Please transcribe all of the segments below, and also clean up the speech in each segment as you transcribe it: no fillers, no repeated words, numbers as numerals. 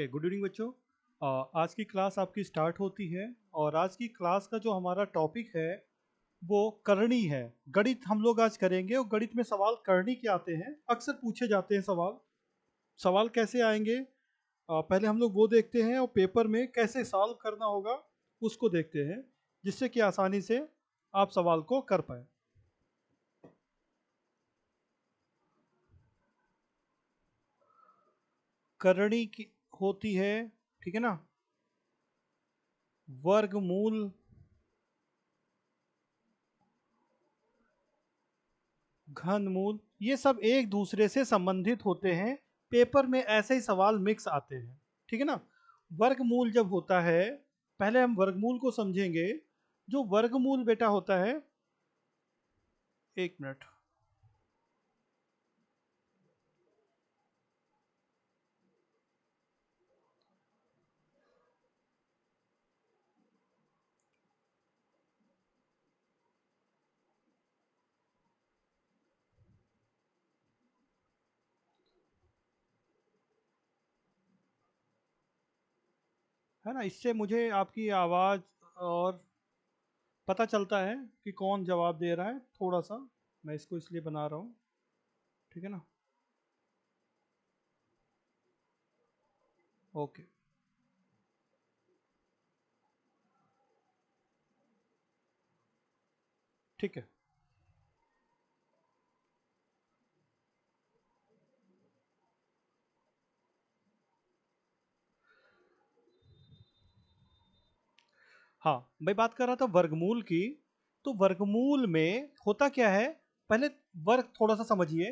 Good evening बच्चों। आज की क्लास आपकी स्टार्ट होती है और आज की क्लास का जो हमारा टॉपिक है वो करणी है। गणित हम लोग आज करेंगे और गणित में सवाल करणी के आते हैं, अक्सर पूछे जाते हैं सवाल। सवाल कैसे आएंगे, पहले हम लोग वो देखते हैं और पेपर में कैसे सॉल्व करना होगा उसको देखते हैं, जिससे कि आसानी से आप सवाल को कर पाए। करणी की होती है, ठीक है ना, वर्गमूल, घनमूल, ये सब एक दूसरे से संबंधित होते हैं। पेपर में ऐसे ही सवाल मिक्स आते हैं, ठीक है ना। वर्गमूल जब होता है, पहले हम वर्गमूल को समझेंगे। जो वर्गमूल बेटा होता है, एक मिनट, है ना, इससे मुझे आपकी आवाज़ और पता चलता है कि कौन जवाब दे रहा है। थोड़ा सा मैं इसको इसलिए बना रहा हूँ, ठीक है ना। ओके, ठीक है। हाँ, मैं बात कर रहा था वर्गमूल की। तो वर्गमूल में होता क्या है, पहले वर्ग थोड़ा सा समझिए,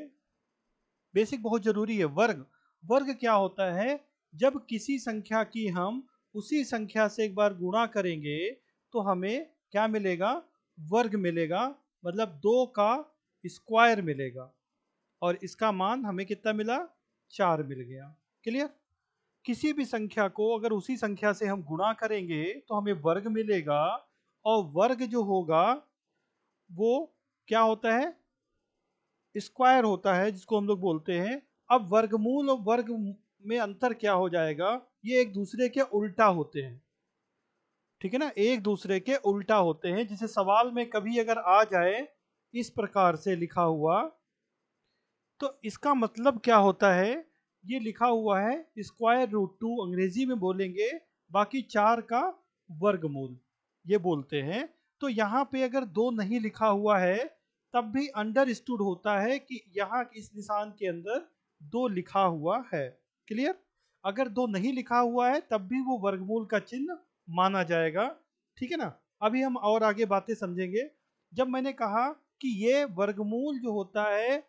बेसिक बहुत जरूरी है। वर्ग, वर्ग क्या होता है, जब किसी संख्या की हम उसी संख्या से एक बार गुणा करेंगे तो हमें क्या मिलेगा, वर्ग मिलेगा। मतलब दो का स्क्वायर मिलेगा और इसका मान हमें कितना मिला, 4 मिल गया। क्लियर। किसी भी संख्या को अगर उसी संख्या से हम गुणा करेंगे तो हमें वर्ग मिलेगा, और वर्ग जो होगा वो क्या होता है, स्क्वायर होता है, जिसको हम लोग बोलते हैं। अब वर्गमूल और वर्ग में अंतर क्या हो जाएगा, ये एक दूसरे के उल्टा होते हैं, ठीक है ना, एक दूसरे के उल्टा होते हैं। जिसे सवाल में कभी अगर आ जाए इस प्रकार से लिखा हुआ, तो इसका मतलब क्या होता है, ये लिखा हुआ है स्क्वायर रूट टू, अंग्रेजी में बोलेंगे, बाकी 4 का वर्गमूल ये बोलते हैं। तो यहाँ पे अगर 2 नहीं लिखा हुआ है तब भी अंडरस्टूड होता है कि यहाँ इस निशान के अंदर 2 लिखा हुआ है। क्लियर। अगर 2 नहीं लिखा हुआ है तब भी वो वर्गमूल का चिन्ह माना जाएगा, ठीक है ना। अभी हम और आगे बातें समझेंगे। जब मैंने कहा कि ये वर्गमूल जो होता है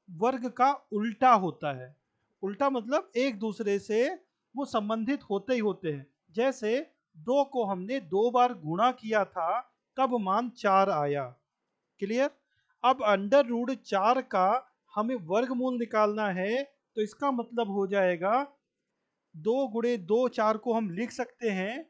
वर्ग का उल्टा होता है, उल्टा मतलब एक दूसरे से वो संबंधित होते ही होते हैं। जैसे 2 को हमने 2 बार गुणा किया था तब मान 4 आया। क्लियर। अब अंडर रूट 4 का हमें वर्गमूल निकालना है, तो इसका मतलब हो जाएगा 2 गुणे 2, 4 को हम लिख सकते हैं,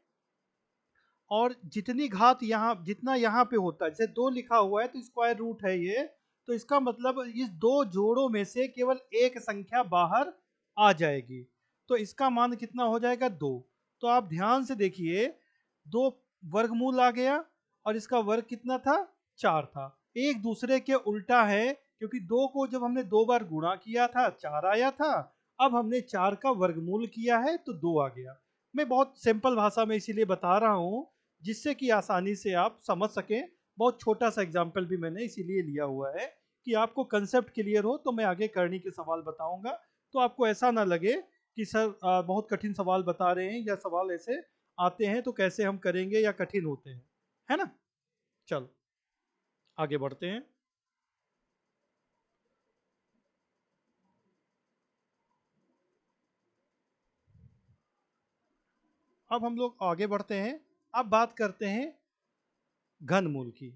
और जितनी घात यहाँ, जितना यहाँ पे होता है, जैसे 2 लिखा हुआ है तो स्क्वायर रूट है ये, तो इसका मतलब इस दो जोड़ों में से केवल एक संख्या बाहर आ जाएगी। तो इसका मान कितना हो जाएगा, 2। तो आप ध्यान से देखिए, 2 वर्गमूल आ गया और इसका वर्ग कितना था, 4 था। एक दूसरे के उल्टा है, क्योंकि 2 को जब हमने 2 बार गुणा किया था 4 आया था, अब हमने 4 का वर्गमूल किया है तो 2 आ गया। मैं बहुत सिंपल भाषा में इसीलिए बता रहा हूँ, जिससे कि आसानी से आप समझ सकें। बहुत छोटा सा एग्जाम्पल भी मैंने इसीलिए लिया हुआ है कि आपको कंसेप्ट क्लियर हो। तो मैं आगे करनी के सवाल बताऊंगा, तो आपको ऐसा ना लगे कि सर बहुत कठिन सवाल बता रहे हैं, या सवाल ऐसे आते हैं तो कैसे हम करेंगे या कठिन होते हैं, है ना। चलो आगे बढ़ते हैं। अब हम लोग आगे बढ़ते हैं। अब बात करते हैं घनमूल की।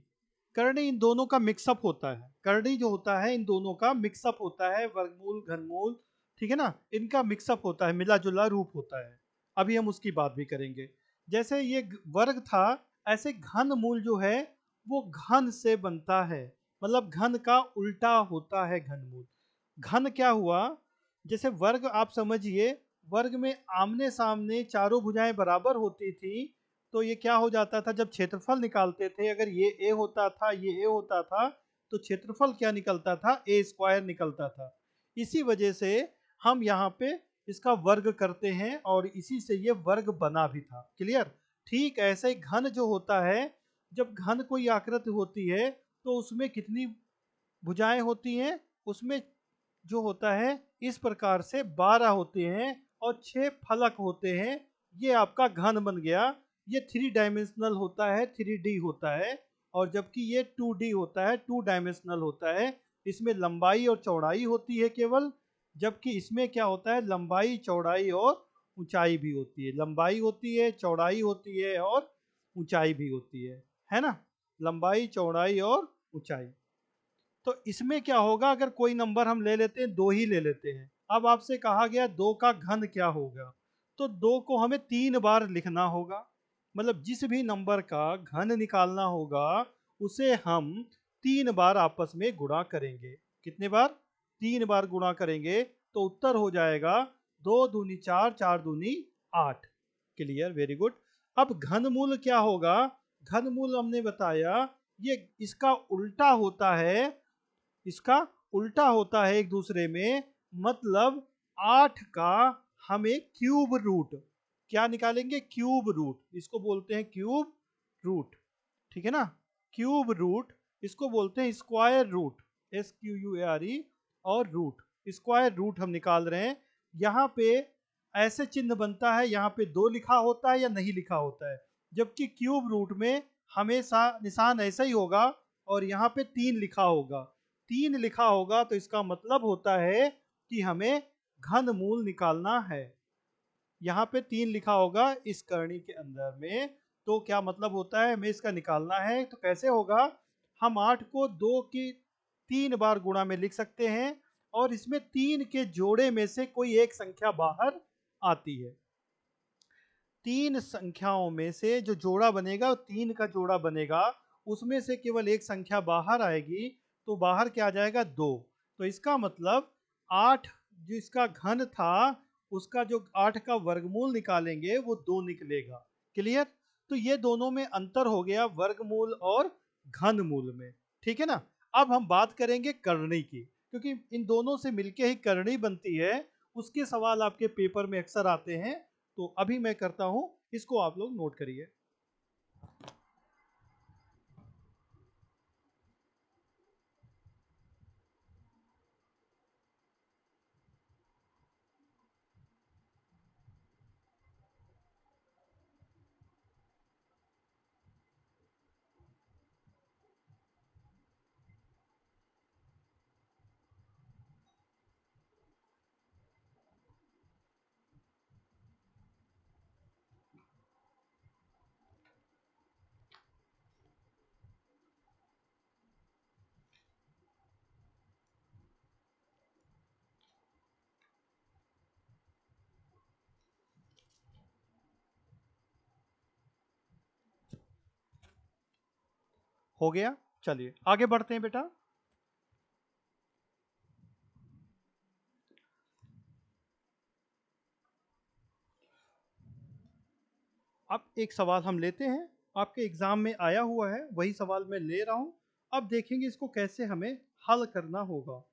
करनी इन दोनों का मिक्सअप होता है, करनी जो होता है इन दोनों का मिक्सअप होता है, वर्गमूल घनमूल, ठीक है ना, इनका मिक्सअप होता है, मिला जुला रूप होता है। अभी हम उसकी बात भी करेंगे। जैसे ये वर्ग था, ऐसे घनमूल जो है वो घन से बनता है, मतलब घन का उल्टा होता है घनमूल। घन क्या हुआ, जैसे वर्ग आप समझिए, वर्ग में आमने सामने चारों भुजाएं बराबर होती थी, तो ये क्या हो जाता था, जब क्षेत्रफल निकालते थे, अगर ये ए होता था, ये ए होता था, तो क्षेत्रफल क्या निकलता था, ए स्क्वायर निकलता था। इसी वजह से हम यहाँ पे इसका वर्ग करते हैं और इसी से ये वर्ग बना भी था। क्लियर? ठीक ऐसे ही घन जो होता है, जब घन कोई आकृति होती है तो उसमें कितनी भुजाएं होती हैं, उसमें जो होता है इस प्रकार से 12 होते हैं और 6 फलक होते हैं। ये आपका घन बन गया। ये 3 डायमेंशनल होता है, 3D होता है, और जबकि ये 2D होता है, 2 डायमेंशनल होता है। इसमें लंबाई और चौड़ाई होती है केवल, जबकि इसमें क्या होता है, लंबाई, चौड़ाई और ऊंचाई भी होती है। लंबाई होती है, चौड़ाई होती है और ऊंचाई भी होती है ना? लंबाई, चौड़ाई और ऊंचाई। तो इसमें क्या होगा, अगर कोई नंबर हम ले लेते हैं, दो ही ले लेते हैं। अब आपसे कहा गया दो का घन क्या होगा, तो दो को हमें 3 बार लिखना होगा। मतलब जिस भी नंबर का घन निकालना होगा उसे हम 3 बार आपस में गुणा करेंगे। कितने बार? 3 बार गुणा करेंगे तो उत्तर हो जाएगा 2 दूनी 4, 4 दूनी 8। क्लियर? Very good. अब घनमूल क्या होगा? घनमूल हमने बताया ये इसका उल्टा होता है, इसका उल्टा होता है एक दूसरे में। मतलब 8 का हमें क्यूब रूट, क्या निकालेंगे? Cube root. इसको बोलते हैं क्यूब रूट। ठीक है ना? क्यूब रूट, इसको बोलते हैं स्क्वायर रूट, SQUARE, और रूट, स्क्वायर रूट हम निकाल रहे हैं। यहाँ पे ऐसे चिन्ह बनता है, यहाँ पे 2 लिखा होता है या नहीं लिखा होता है, जबकि क्यूब रूट में हमेशा निशान ऐसा ही होगा और यहाँ पे 3 लिखा होगा। 3 लिखा होगा तो इसका मतलब होता है कि हमें घन मूल निकालना है। यहाँ पे 3 लिखा होगा इस करनी के अंदर में, तो क्या मतलब होता है, हमें इसका निकालना है। तो कैसे होगा? हम 8 को 2 की 3 बार गुणा में लिख सकते हैं और इसमें 3 के जोड़े में से कोई एक संख्या बाहर आती है। 3 संख्याओं में से जो जोड़ा बनेगा, 3 का जोड़ा बनेगा, उसमें से केवल एक संख्या बाहर आएगी, तो बाहर क्या आ जाएगा? 2। तो इसका मतलब 8 जो इसका घन था, उसका जो 8 का वर्गमूल निकालेंगे वो 2 निकलेगा। क्लियर? तो ये दोनों में अंतर हो गया, वर्गमूल और घनमूल में। ठीक है ना? अब हम बात करेंगे करनी की, क्योंकि इन दोनों से मिलके ही करनी बनती है। उसके सवाल आपके पेपर में अक्सर आते हैं, तो अभी मैं करता हूं, इसको आप लोग नोट करिए। हो गया? चलिए आगे बढ़ते हैं बेटा। अब एक सवाल हम लेते हैं, आपके एग्जाम में आया हुआ है, वही सवाल मैं ले रहा हूं। अब देखेंगे इसको कैसे हमें हल करना होगा।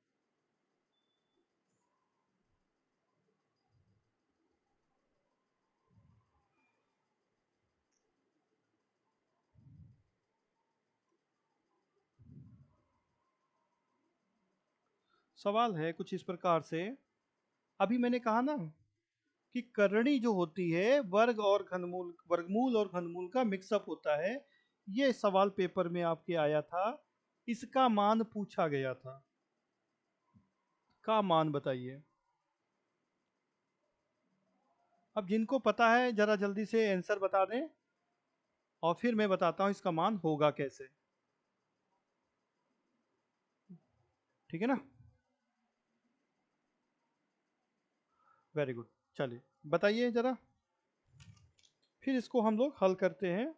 सवाल है कुछ इस प्रकार से। अभी मैंने कहा ना कि करणी जो होती है वर्ग और घनमूल, वर्गमूल और घनमूल का मिक्सअप होता है। ये सवाल पेपर में आपके आया था, इसका मान पूछा गया था। का मान बताइए। अब जिनको पता है जरा जल्दी से आंसर बता दें, और फिर मैं बताता हूं इसका मान होगा कैसे। ठीक है ना? Very good. चलिए बताइए जरा, फिर इसको हम लोग हल करते हैं।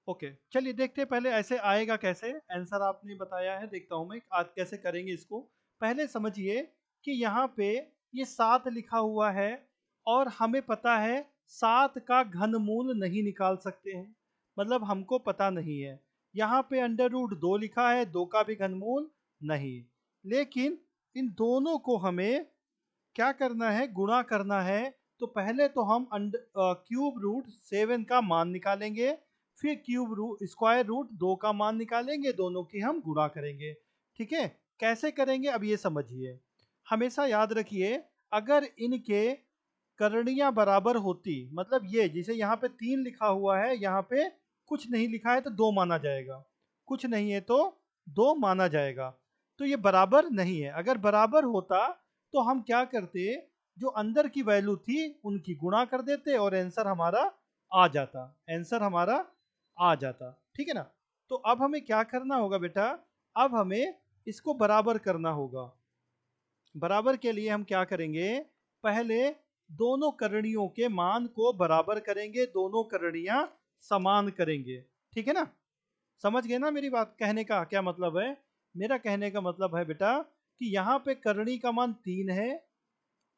ओके, चलिए देखते हैं पहले ऐसे आएगा कैसे। आंसर आपने बताया है, देखता हूं मैं आज कैसे करेंगे इसको। पहले समझिए कि यहाँ पे ये 7 लिखा हुआ है और हमें पता है 7 का घनमूल नहीं निकाल सकते हैं, मतलब हमको पता नहीं है। यहाँ पे अंडर रूट 2 लिखा है, 2 का भी घनमूल नहीं। लेकिन इन दोनों को हमें क्या करना है, गुणा करना है। तो पहले तो हम क्यूब रूट 7 का मान निकालेंगे, फिर क्यूब रूट स्क्वायर रूट 2 का मान निकालेंगे, दोनों की हम गुणा करेंगे। ठीक है, कैसे करेंगे अब ये समझिए। हमेशा याद रखिए, अगर इनके करणियां बराबर होती, मतलब ये जिसे यहाँ पे 3 लिखा हुआ है, यहाँ पे कुछ नहीं लिखा है तो 2 माना जाएगा, कुछ नहीं है तो 2 माना जाएगा। तो ये बराबर नहीं है। अगर बराबर होता तो हम क्या करते, जो अंदर की वैल्यू थी उनकी गुणा कर देते और आंसर हमारा आ जाता, आंसर हमारा आ जाता। ठीक है ना। तो अब हमें क्या करना होगा बेटा, अब हमें इसको बराबर करना होगा। बराबर के लिए हम क्या करेंगे, पहले दोनों करणियों के मान को बराबर करेंगे, दोनों करणियां समान करेंगे। ठीक है ना। समझ गए ना मेरी बात, कहने का क्या मतलब है। मेरा कहने का मतलब है बेटा कि यहाँ पे करणी का मान 3 है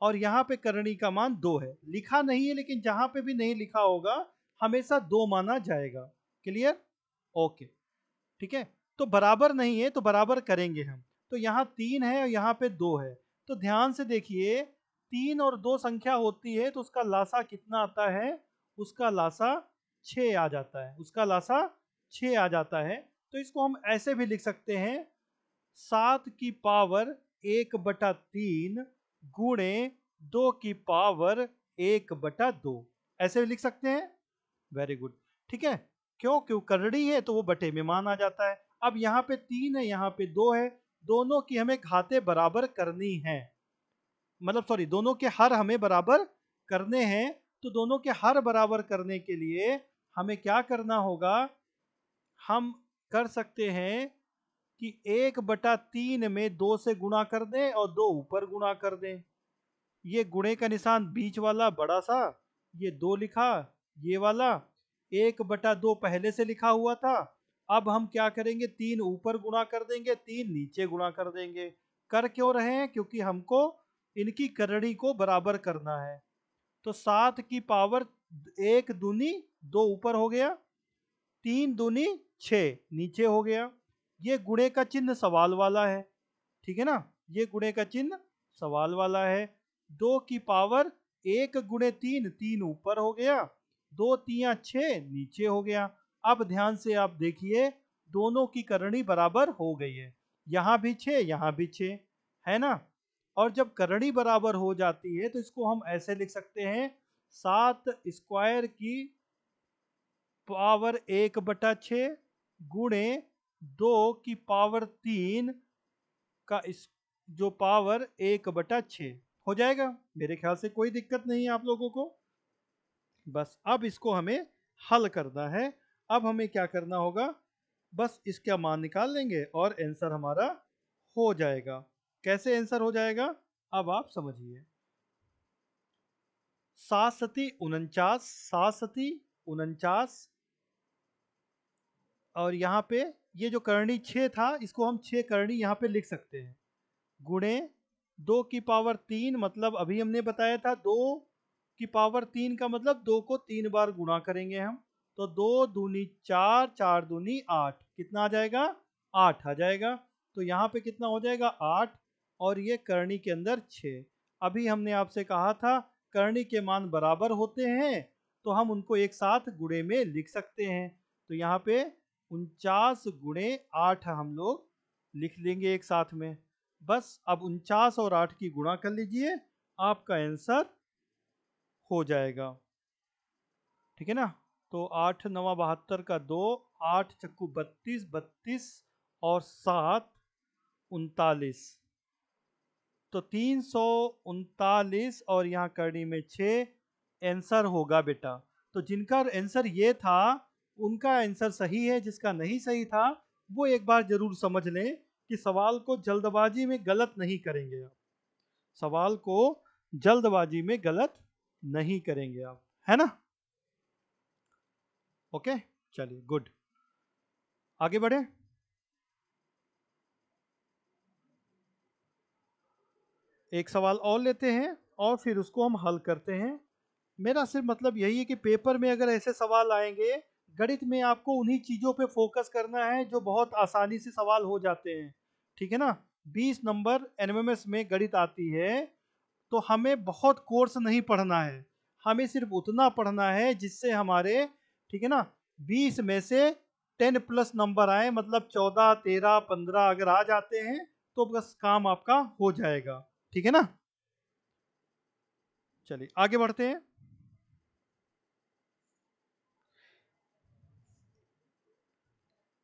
और यहाँ पे करणी का मान 2 है। लिखा नहीं है, लेकिन जहां पे भी नहीं लिखा होगा हमेशा 2 माना जाएगा। Clear, okay. ठीक है, तो बराबर नहीं है तो बराबर करेंगे हम। तो यहाँ 3 है और यहाँ पे 2 है। तो ध्यान से देखिए, 3 और 2 संख्या होती है तो उसका लासा कितना आता है, उसका लासा 6 आ जाता है, उसका लासा 6 आ जाता है। तो इसको हम ऐसे भी लिख सकते हैं, 7 की पावर 1/3 गुणे 2 की पावर 1/2, ऐसे भी लिख सकते हैं। Very good. ठीक है, क्यों, क्यों करड़ी है तो वो बटे में मान आ जाता है। अब यहाँ पे 3 है, यहाँ पे 2 है, दोनों की हमें घातें बराबर करनी है, मतलब सॉरी, दोनों के हर हमें बराबर करने हैं। तो दोनों के हर बराबर करने के लिए हमें क्या करना होगा, हम कर सकते हैं कि 1/3 में 2 से गुणा कर दें और 2 ऊपर गुणा कर दें। ये गुणे का निशान बीच वाला बड़ा सा, ये 2 लिखा, ये वाला 1/2 पहले से लिखा हुआ था। अब हम क्या करेंगे, 3 ऊपर गुणा कर देंगे, 3 नीचे गुणा कर देंगे। कर क्यों रहे हैं, क्योंकि हमको इनकी करड़ी को बराबर करना है। तो 7 की पावर 1 दूनी 2 ऊपर हो गया, 3 दूनी 6 नीचे हो गया। ये गुणे का चिन्ह सवाल वाला है, ठीक है ना, ये गुणे का चिन्ह सवाल वाला है। 2 की पावर 1 गुणे 3, 3 ऊपर हो गया, 2 तिया 6 नीचे हो गया। अब ध्यान से आप देखिए, दोनों की करणी बराबर हो गई है, यहाँ भी 6 यहाँ भी 6 है ना। और जब करणी बराबर हो जाती है तो इसको हम ऐसे लिख सकते हैं, 7 स्क्वायर की पावर 1/6 गुणे 2 की पावर 3 का इस जो पावर 1/6 हो जाएगा। मेरे ख्याल से कोई दिक्कत नहीं है आप लोगों को। बस अब इसको हमें हल करना है। अब हमें क्या करना होगा, बस इसका मान निकाल लेंगे और आंसर हमारा हो जाएगा। कैसे आंसर हो जाएगा, अब आप समझिए। 7 सती 49, 7 सती 49, और यहाँ पे ये जो करणी 6 था, इसको हम 6 करणी यहाँ पे लिख सकते हैं, गुणे 2 की पावर 3, मतलब अभी हमने बताया था 2 की पावर 3 का मतलब 2 को 3 बार गुणा करेंगे हम। तो 2 दूनी 4, 4 दूनी 8, कितना आ जाएगा, 8 आ जाएगा। तो यहाँ पे कितना हो जाएगा, 8, और ये करणी के अंदर 6। अभी हमने आपसे कहा था करणी के मान बराबर होते हैं तो हम उनको एक साथ गुणे में लिख सकते हैं। तो यहाँ पे 49 गुणे 8 हम लोग लिख लेंगे एक साथ में। बस अब 49 और 8 की गुणा कर लीजिए, आपका आंसर हो जाएगा। ठीक है ना। तो 8 नवा 72 का 2, 8 चक्कू 32, 32 और 7 39, तो 339 और यहाँ करनी में 6 आंसर होगा बेटा। तो जिनका आंसर ये था उनका आंसर सही है, जिसका नहीं सही था वो एक बार जरूर समझ लें कि सवाल को जल्दबाजी में गलत नहीं करेंगे आप, सवाल को जल्दबाजी में गलत नहीं करेंगे आप, है ना। ओके, चलिए गुड। आगे बढ़े। एक सवाल और लेते हैं और फिर उसको हम हल करते हैं। मेरा सिर्फ मतलब यही है कि पेपर में अगर ऐसे सवाल आएंगे, गणित में आपको उन्हीं चीज़ों पे फोकस करना है जो बहुत आसानी से सवाल हो जाते हैं। ठीक है ना। 20 नंबर एनएमएमएस में गणित आती है, तो हमें बहुत कोर्स नहीं पढ़ना है, हमें सिर्फ उतना पढ़ना है जिससे हमारे, ठीक है ना, 20 में से 10 प्लस नंबर आए, मतलब 14, 13, 15 अगर आ जाते हैं तो बस काम आपका हो जाएगा। ठीक है ना। चलिए आगे बढ़ते हैं।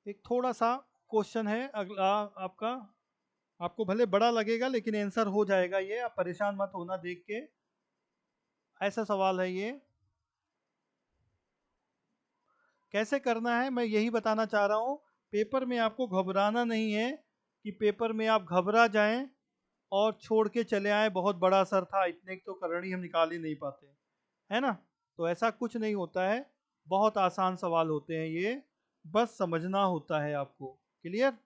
एक थोड़ा सा क्वेश्चन है अगला आपका, आपको भले बड़ा लगेगा लेकिन आंसर हो जाएगा ये, आप परेशान मत होना देख के। ऐसा सवाल है ये, कैसे करना है मैं यही बताना चाह रहा हूँ। पेपर में आपको घबराना नहीं है कि पेपर में आप घबरा जाएं और छोड़ के चले आए, बहुत बड़ा सर था, इतने की तो करनी हम निकाल ही नहीं पाते, है ना। तो ऐसा कुछ नहीं होता है, बहुत आसान सवाल होते हैं ये, बस समझना होता है आपको। क्लियर।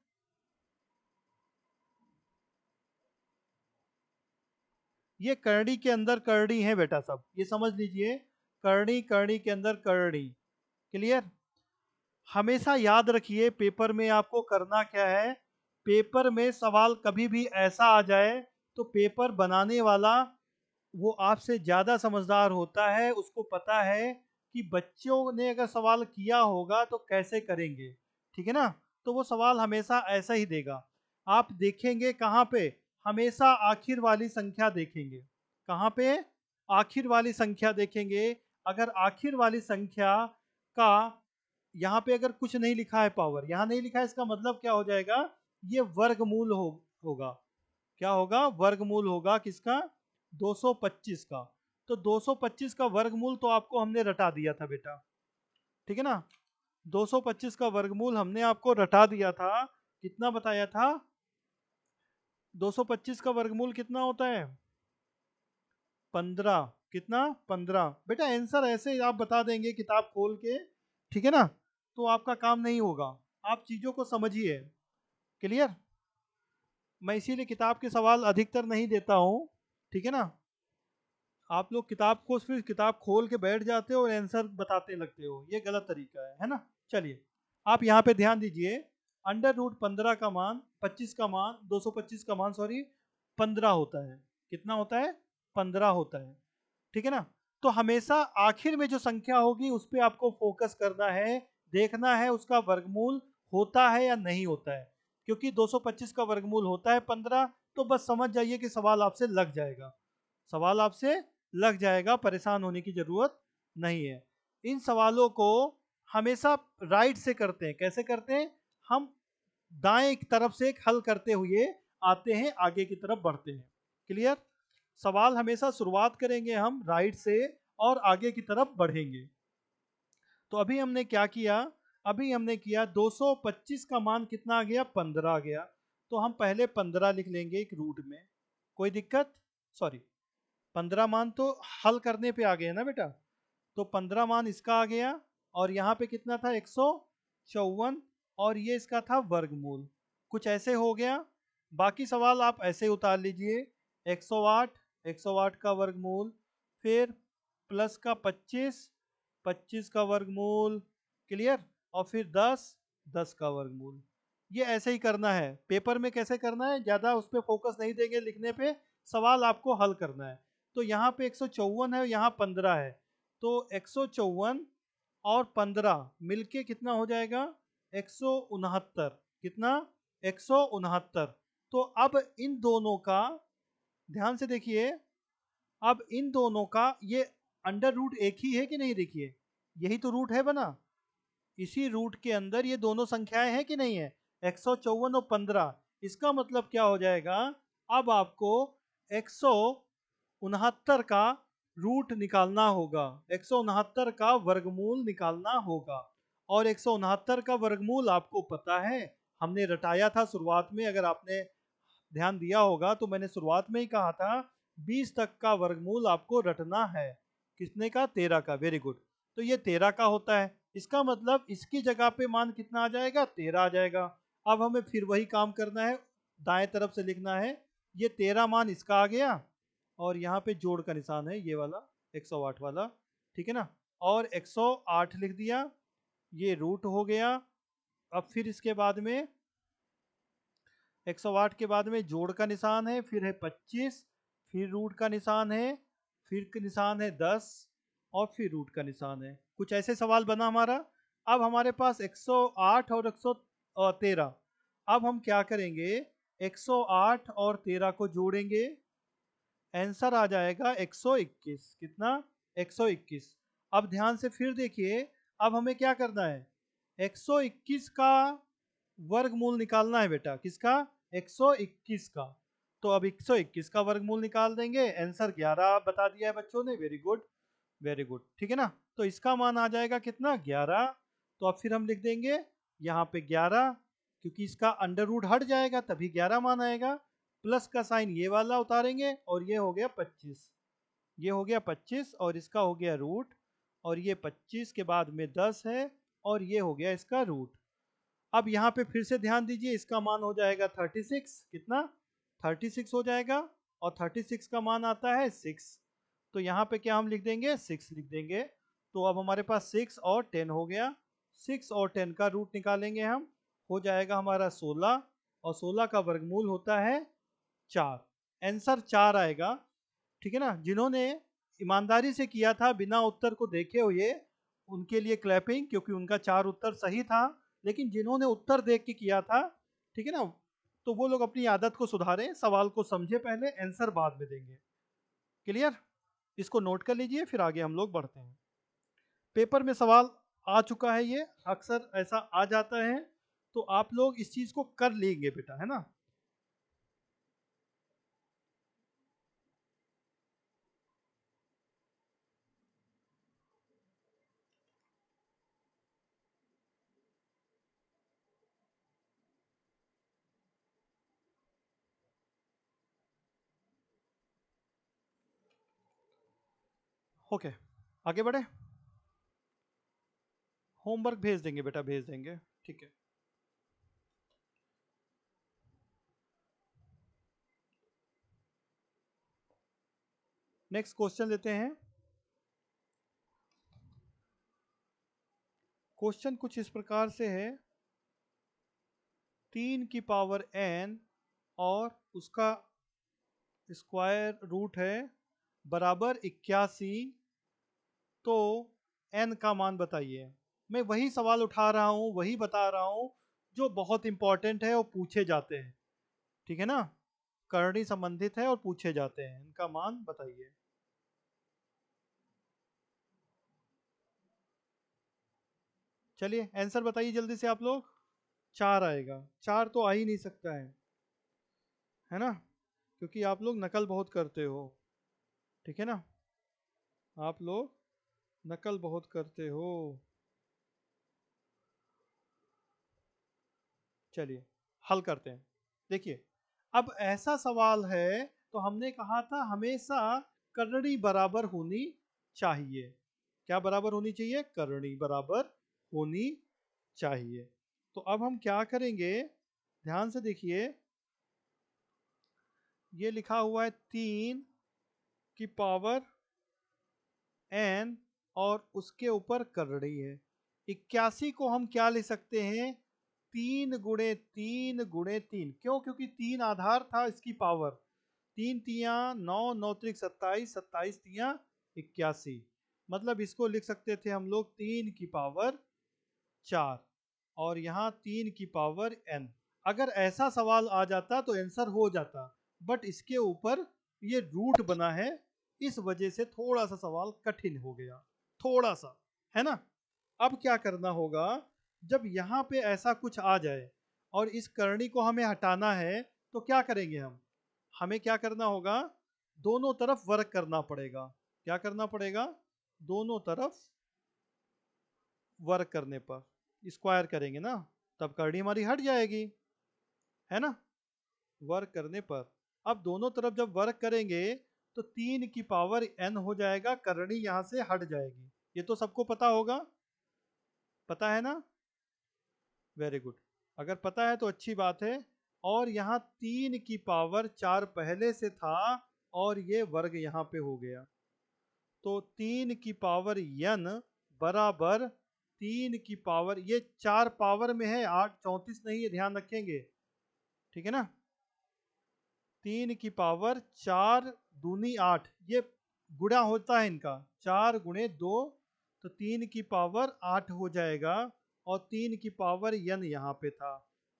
ये करड़ी के अंदर करड़ी है बेटा, सब ये समझ लीजिए, करड़ी करड़ी के अंदर करड़ी। क्लियर। हमेशा याद रखिए पेपर में आपको करना क्या है। पेपर में सवाल कभी भी ऐसा आ जाए तो पेपर बनाने वाला वो आपसे ज्यादा समझदार होता है, उसको पता है कि बच्चों ने अगर सवाल किया होगा तो कैसे करेंगे। ठीक है ना। तो वो सवाल हमेशा ऐसा ही देगा। आप देखेंगे कहाँ पे, हमेशा आखिर वाली संख्या देखेंगे। कहाँ पे, आखिर वाली संख्या देखेंगे। अगर आखिर वाली संख्या का, यहाँ पे अगर कुछ नहीं लिखा है, पावर यहाँ नहीं लिखा है, इसका मतलब क्या हो जाएगा, ये वर्गमूल होगा। क्या होगा, वर्गमूल होगा किसका, 225 का। तो 225 का वर्गमूल तो आपको हमने रटा दिया था बेटा। ठीक है ना। 225 का वर्गमूल हमने आपको रटा दिया था। कितना बताया था, 225 का वर्गमूल कितना होता है, 15। कितना, 15 बेटा। आंसर ऐसे ही आप बता देंगे किताब खोल के, ठीक है ना, तो आपका काम नहीं होगा। आप चीजों को समझिए। क्लियर। मैं इसीलिए किताब के सवाल अधिकतर नहीं देता हूँ। ठीक है ना। आप लोग किताब को फिर किताब खोल के बैठ जाते हो और आंसर बताते लगते हो, ये गलत तरीका है ना। चलिए आप यहाँ पे ध्यान दीजिए। अंडर रूट 15 का मान, 25 का मान, 225 का मान सॉरी 15 होता है। कितना होता है, 15 होता है। ठीक है ना। तो हमेशा आखिर में जो संख्या होगी उस पर आपको फोकस करना है, देखना है उसका वर्गमूल होता है या नहीं होता है। क्योंकि 225 का वर्गमूल होता है 15, तो बस समझ जाइए कि सवाल आपसे लग जाएगा, सवाल आपसे लग जाएगा, परेशान होने की जरूरत नहीं है। इन सवालों को हमेशा राइट से करते हैं। कैसे करते हैं, हम दाएं की तरफ से एक हल करते हुए आते हैं, आगे की तरफ बढ़ते हैं। क्लियर। सवाल हमेशा शुरुआत करेंगे हम राइट से और आगे की तरफ बढ़ेंगे। तो अभी हमने क्या किया, अभी हमने किया 225 का मान कितना आ गया, 15 आ गया। तो हम पहले 15 लिख लेंगे एक रूट में, कोई दिक्कत, सॉरी 15 मान तो हल करने पे आ गए ना बेटा। तो 15 मान इसका आ गया, और यहाँ पे कितना था, 154, और ये इसका था वर्गमूल। कुछ ऐसे हो गया। बाकी सवाल आप ऐसे उतार लीजिए। 108, 108 का वर्गमूल, फिर प्लस का 25, 25 का वर्गमूल। क्लियर। और फिर 10, 10 का वर्गमूल। ये ऐसे ही करना है, पेपर में कैसे करना है, ज़्यादा उस पर फोकस नहीं देंगे लिखने पे, सवाल आपको हल करना है। तो यहाँ पे 154 है, यहाँ 15 है, तो 154 और 15 मिलके कितना हो जाएगा, 169। कितना, 169। तो अब इन दोनों का, ध्यान से देखिए, अब इन दोनों का ये अंडर रूट एक ही है कि नहीं, देखिए यही तो रूट है बना, इसी रूट के अंदर ये दोनों संख्याएं हैं कि नहीं है, 154 और 15। इसका मतलब क्या हो जाएगा, अब आपको 169 का रूट निकालना होगा, 169 का वर्गमूल निकालना होगा। और 169 का वर्गमूल आपको पता है, हमने रटाया था शुरुआत में, अगर आपने ध्यान दिया होगा तो मैंने शुरुआत में ही कहा था 20 तक का वर्गमूल आपको रटना है। किसने का, 13 का, वेरी गुड। तो ये 13 का होता है। इसका मतलब इसकी जगह पे मान कितना आ जाएगा, 13 आ जाएगा। अब हमें फिर वही काम करना है, दाएं तरफ से लिखना है, ये 13 मान इसका आ गया और यहाँ पे जोड़ का निशान है ये वाला 108 वाला, ठीक है ना। और 108 लिख दिया, ये रूट हो गया। अब फिर इसके बाद में 108 के बाद में जोड़ का निशान है, फिर है 25, फिर रूट का निशान है, फिर का निशान है 10 और फिर रूट का निशान है। कुछ ऐसे सवाल बना हमारा। अब हमारे पास 108 और 113, अब हम क्या करेंगे, 108 और 13 को जोड़ेंगे, आंसर आ जाएगा 121। कितना, 121। अब ध्यान से फिर देखिए, अब हमें क्या करना है, 121 का वर्गमूल निकालना है बेटा। किसका, 121 का। तो अब 121 का वर्गमूल निकाल देंगे, आंसर 11 बता दिया है बच्चों ने। वेरी गुड, वेरी गुड, ठीक है ना। तो इसका मान आ जाएगा कितना, 11। तो अब फिर हम लिख देंगे यहाँ पे 11, क्योंकि इसका अंडर रूट हट जाएगा तभी 11 मान आएगा। प्लस का साइन ये वाला उतारेंगे और ये हो गया 25, ये हो गया 25 और इसका हो गया रूट, और ये 25 के बाद में 10 है और ये हो गया इसका रूट। अब यहाँ पे फिर से ध्यान दीजिए, इसका मान हो जाएगा 36। कितना, 36 हो जाएगा, और 36 का मान आता है 6। तो यहाँ पे क्या हम लिख देंगे, 6 लिख देंगे। तो अब हमारे पास 6 और 10 हो गया। 6 और 10 का रूट निकालेंगे हम, हो जाएगा हमारा 16, और 16 का वर्गमूल होता है 4। आंसर 4 आएगा, ठीक है ना। जिन्होंने ईमानदारी से किया था बिना उत्तर को देखे हुए, उनके लिए क्लैपिंग, क्योंकि उनका 4 उत्तर सही था। लेकिन जिन्होंने उत्तर देख के किया था, ठीक है ना, तो वो लोग अपनी आदत को सुधारें, सवाल को समझे पहले, आंसर बाद में देंगे। क्लियर, इसको नोट कर लीजिए, फिर आगे हम लोग बढ़ते हैं। पेपर में सवाल आ चुका है, ये अक्सर ऐसा आ जाता है, तो आप लोग इस चीज को कर लेंगे बेटा, है ना। ओके, आगे बढ़े। होमवर्क भेज देंगे बेटा, भेज देंगे, ठीक है। नेक्स्ट क्वेश्चन लेते हैं। क्वेश्चन कुछ इस प्रकार से है, 3 की पावर n और उसका स्क्वायर रूट है बराबर 81, तो n का मान बताइए। मैं वही सवाल उठा रहा हूँ, वही बता रहा हूँ जो बहुत इंपॉर्टेंट है और पूछे जाते हैं, ठीक है ना। करणी संबंधित है और पूछे जाते हैं, इनका मान बताइए। चलिए आंसर बताइए जल्दी से आप लोग। 4 आएगा, 4 तो आ ही नहीं सकता है ना, क्योंकि आप लोग नकल बहुत करते हो, ठीक है ना, आप लोग नकल बहुत करते हो। चलिए हल करते हैं। देखिए, अब ऐसा सवाल है, तो हमने कहा था हमेशा करनी बराबर होनी चाहिए। क्या बराबर होनी चाहिए, करनी बराबर होनी चाहिए। तो अब हम क्या करेंगे, ध्यान से देखिए, ये लिखा हुआ है 3 की पावर n और उसके ऊपर करनी है। 81 को हम क्या ले सकते हैं, 3 गुणे 3 गुणे 3। क्यों, क्योंकि 3 आधार था इसकी पावर, 3 तियां 9, 9 त्रिक 27, 27 तियां 81। मतलब इसको लिख सकते थे हम लोग 3 की पावर 4, और यहाँ 3 की पावर n। अगर ऐसा सवाल आ जाता तो आंसर हो जाता, बट इसके ऊपर ये रूट बना है, इस वजह से थोड़ा सा सवाल कठिन हो गया, थोड़ा सा, है ना। अब क्या करना होगा, जब यहाँ पे ऐसा कुछ आ जाए और इस करनी को हमें हटाना है, तो क्या करेंगे हम, हमें क्या करना होगा, दोनों तरफ वर्क करना पड़ेगा। क्या करना पड़ेगा, दोनों तरफ वर्क करने पर स्क्वायर करेंगे ना, तब करनी हमारी हट जाएगी, है ना, वर्क करने पर। अब दोनों तरफ जब वर्क करेंगे तो 3 की पावर n हो जाएगा, करनी यहां से हट जाएगी, ये तो सबको पता होगा। पता है ना? Very good. अगर पता है तो अच्छी बात है। और यहाँ 3 की पावर 4 पहले से था और ये वर्ग यहाँ पे हो गया। तो 3 की पावर n बराबर 3 की पावर, ये 4 पावर में है, 8 34 नहीं है, ध्यान रखेंगे, ठीक है ना? 3 की पावर 4 दूनी 8, ये गुणा होता है इनका, 4 गुणे 2, तो 3 की पावर 8 हो जाएगा। और 3 की पावर n यहाँ पे था,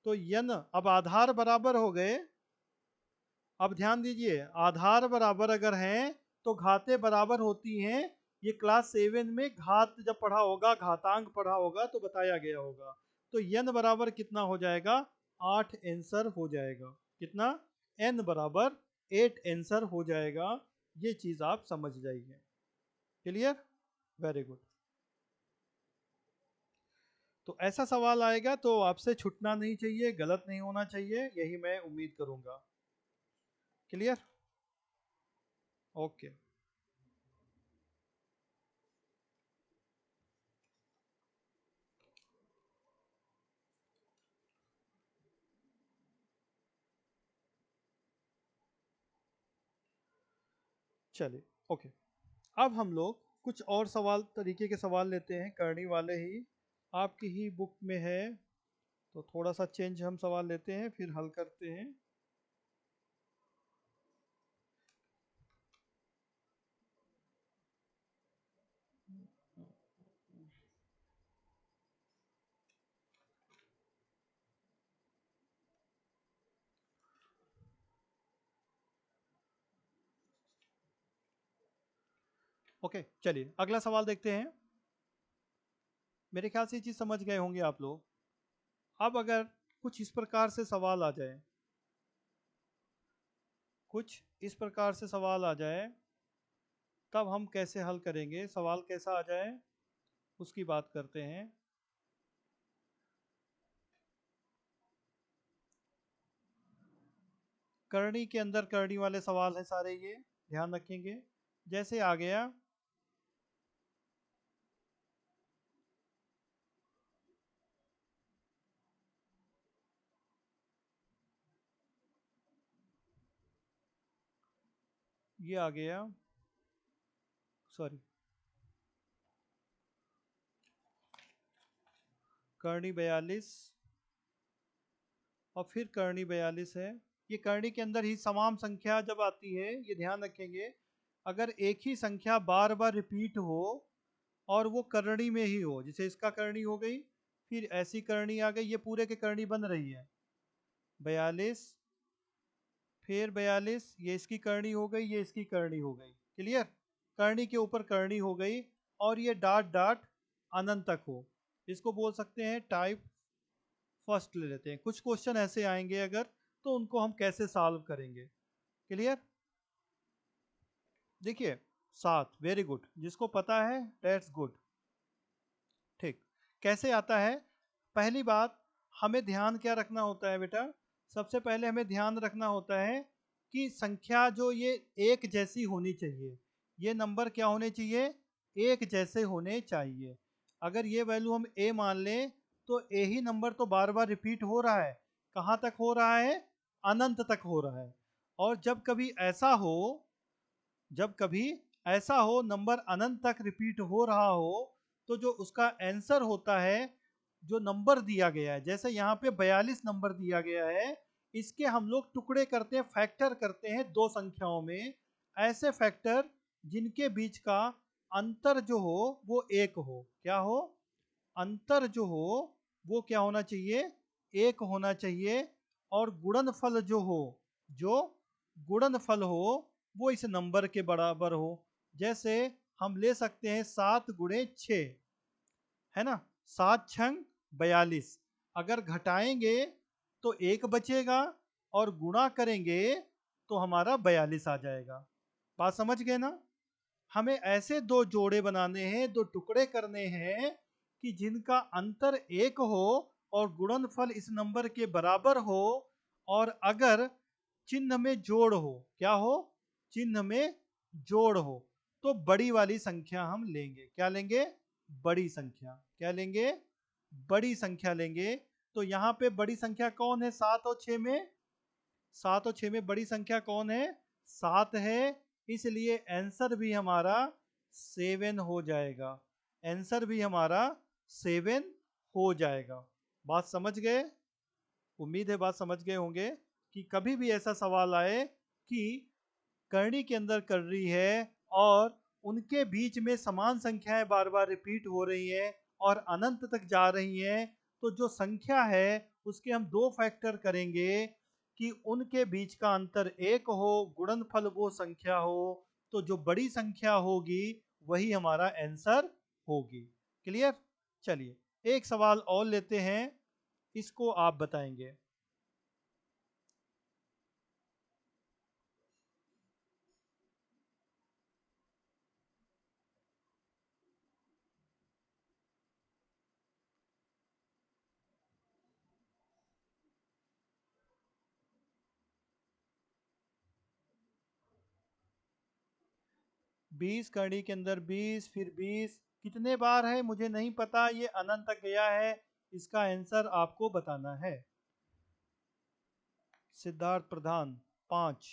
तो n अब आधार बराबर हो गए। अब ध्यान दीजिए, आधार बराबर अगर हैं तो घातें बराबर होती हैं। ये क्लास 7 में घात जब पढ़ा होगा, घातांक पढ़ा होगा तो बताया गया होगा। तो n बराबर कितना हो जाएगा? 8 आंसर हो जाएगा। कितना? n बराबर 8 आंसर हो जाएगा। ये चीज आप समझ जाइए। क्लियर? Very good. तो ऐसा सवाल आएगा तो आपसे छूटना नहीं चाहिए, गलत नहीं होना चाहिए, यही मैं उम्मीद करूंगा। क्लियर? ओके। चलिए, ओके। अब हम लोग कुछ और सवाल, तरीके के सवाल लेते हैं, करनी वाले ही, आपकी ही बुक में है। तो थोड़ा सा चेंज हम सवाल लेते हैं, फिर हल करते हैं। ओके, चलिए अगला सवाल देखते हैं। मेरे ख्याल से ये चीज़ समझ गए होंगे आप लोग। अब अगर कुछ इस प्रकार से सवाल आ जाए, कुछ इस प्रकार से सवाल आ जाए, तब हम कैसे हल करेंगे? सवाल कैसा आ जाए उसकी बात करते हैं। करनी के अंदर करनी वाले सवाल हैं सारे, ये ध्यान रखेंगे। जैसे आ गया, ये आ गया, सॉरी, करनी 42 और फिर करनी 42 है। ये करनी के अंदर ही समान संख्या जब आती है, ये ध्यान रखेंगे, अगर एक ही संख्या बार बार रिपीट हो और वो करनी में ही हो, जैसे इसका करनी हो गई, फिर ऐसी करनी आ गई, ये पूरे के करनी बन रही है 42, फिर 42, ये इसकी करनी हो गई, ये इसकी करनी हो गई। क्लियर? करनी के ऊपर करनी हो गई, और ये डॉट डॉट अनंत तक हो, इसको बोल सकते हैं टाइप फर्स्ट ले लेते हैं। कुछ क्वेश्चन ऐसे आएंगे अगर, तो उनको हम कैसे सॉल्व करेंगे। क्लियर? देखिए, 7, वेरी गुड, जिसको पता है दैट्स गुड। ठीक, कैसे आता है? पहली बात, हमें ध्यान क्या रखना होता है बेटा? सबसे पहले हमें ध्यान रखना होता है कि संख्या जो ये एक जैसी होनी चाहिए। ये नंबर क्या होने चाहिए? एक जैसे होने चाहिए। अगर ये वैल्यू हम a मान लें तो a ही नंबर तो बार बार रिपीट हो रहा है। कहाँ तक हो रहा है? अनंत तक हो रहा है। और जब कभी ऐसा हो, जब कभी ऐसा हो नंबर अनंत तक रिपीट हो रहा हो, तो जो उसका आंसर होता है, जो नंबर दिया गया है, जैसे यहाँ पे 42 नंबर दिया गया है, इसके हम लोग टुकड़े करते हैं, फैक्टर करते हैं दो संख्याओं में। ऐसे फैक्टर जिनके बीच का अंतर जो हो वो एक हो। क्या हो? अंतर जो हो वो क्या होना चाहिए? एक होना चाहिए। और गुणनफल जो हो, जो गुणनफल हो, वो इस नंबर के बराबर हो। जैसे हम ले सकते हैं 7 गुणे 6, है ना, 7 छंग 42। अगर घटाएंगे तो एक बचेगा, और गुणा करेंगे तो हमारा 42 आ जाएगा। बात समझ गए ना? हमें ऐसे दो जोड़े बनाने हैं, दो टुकड़े करने हैं कि जिनका अंतर एक हो और गुणनफल इस नंबर के बराबर हो। और अगर चिन्ह में जोड़ हो, क्या हो? चिन्ह में जोड़ हो, तो बड़ी वाली संख्या हम लेंगे। क्या लेंगे? बड़ी संख्या। क्या लेंगे? बड़ी संख्या लेंगे। तो यहाँ पे बड़ी संख्या कौन है 7 और 6 में? 7 और 6 में बड़ी संख्या कौन है? 7 है। इसलिए आंसर भी हमारा 7 हो जाएगा। आंसर भी हमारा 7 हो जाएगा। बात समझ गए? उम्मीद है बात समझ गए होंगे कि कभी भी ऐसा सवाल आए कि करनी के अंदर कर रही है और उनके बीच में समान संख्याएं बार बार रिपीट हो रही हैं और अनंत तक जा रही हैं, तो जो संख्या है उसके हम दो फैक्टर करेंगे कि उनके बीच का अंतर एक हो, गुणनफल वो संख्या हो, तो जो बड़ी संख्या होगी वही हमारा आंसर होगी। क्लियर? चलिए एक सवाल और लेते हैं, इसको आप बताएंगे। 20 कड़ी के अंदर 20 फिर 20 कितने बार है मुझे नहीं पता, ये अनंत तक गया है। इसका आंसर आपको बताना है। सिद्धार्थ प्रधान 5।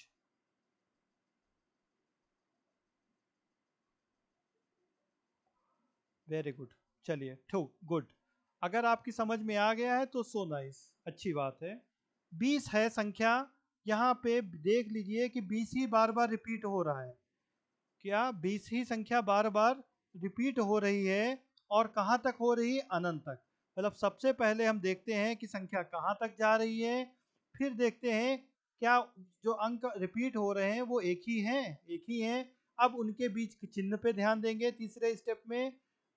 Very good. चलिए ठीक गुड। अगर आपकी समझ में आ गया है तो सो नाइस, अच्छी बात है। 20 है संख्या। यहाँ पे देख लीजिए कि 20 ही बार बार रिपीट हो रहा है। क्या 20 ही संख्या बार बार रिपीट हो रही है? और कहाँ तक हो रही है? अनंत तक। मतलब सबसे पहले हम देखते हैं कि संख्या कहाँ तक जा रही है, फिर देखते हैं क्या जो अंक रिपीट हो रहे हैं वो एक ही हैं, एक ही हैं। अब उनके बीच के चिन्ह पे ध्यान देंगे तीसरे स्टेप में।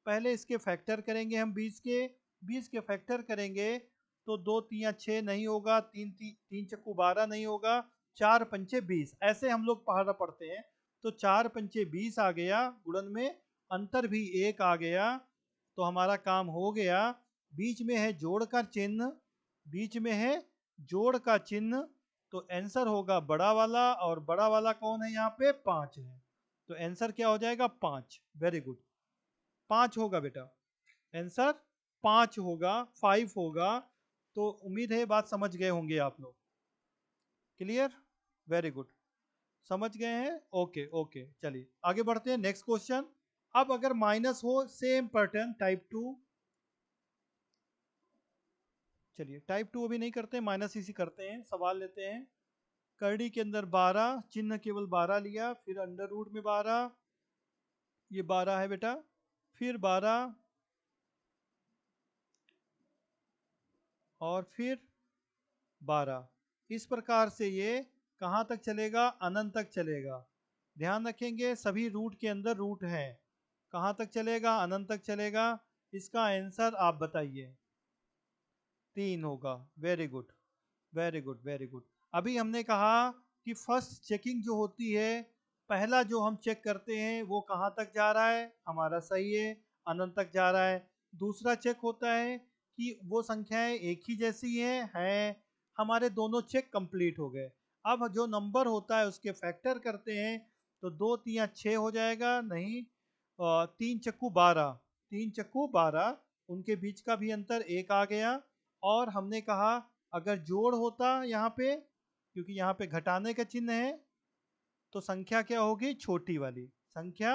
पहले इसके फैक्टर करेंगे हम 20 के फैक्टर करेंगे तो 2 3 6 नहीं होगा, 3 चक्कू 12 नहीं होगा, 4 पंचे 20, ऐसे हम लोग पहाड़ा पढ़ते हैं। तो 4 पंचे 20 आ गया गुणन में, अंतर भी एक आ गया, तो हमारा काम हो गया। बीच में है जोड़ का चिन्ह, बीच में है जोड़ का चिन्ह, तो आंसर होगा बड़ा वाला, और बड़ा वाला कौन है यहाँ पे? 5 है। तो आंसर क्या हो जाएगा? 5। वेरी गुड, 5 होगा बेटा आंसर, 5 होगा, 5 होगा। तो उम्मीद है ये बात समझ गए होंगे आप लोग। क्लियर? वेरी गुड, समझ गए हैं? ओके ओके, चलिए आगे बढ़ते हैं नेक्स्ट क्वेश्चन। अब अगर माइनस हो, सेम पैटर्न टाइप टू। चलिए टाइप टू अभी नहीं करते, माइनस इसी करते हैं। सवाल लेते हैं। करड़ी के अंदर 12, चिन्ह केवल 12 लिया, फिर अंडर रूट में 12, ये 12 है बेटा, फिर 12 और फिर 12। इस प्रकार से ये कहाँ तक चलेगा? अनंत तक चलेगा। ध्यान रखेंगे सभी रूट के अंदर रूट हैं। कहाँ तक चलेगा? अनंत तक चलेगा। इसका आंसर आप बताइए। 3 होगा। Very good, very good, very good. अभी हमने कहा कि फर्स्ट चेकिंग जो होती है, पहला जो हम चेक करते हैं वो कहाँ तक जा रहा है, हमारा सही है, अनंत तक जा रहा है। दूसरा चेक होता है कि वो संख्याएं एक ही जैसी हैं। हमारे दोनों चेक कंप्लीट हो गए। अब जो नंबर होता है उसके फैक्टर करते हैं, तो 2 3 6 हो जाएगा, नहीं 3 चक्कू 12, 3 चक्कू 12, उनके बीच का भी अंतर एक आ गया। और हमने कहा अगर जोड़ होता यहाँ पे, क्योंकि यहाँ पे घटाने का चिन्ह है, तो संख्या क्या होगी? छोटी वाली संख्या,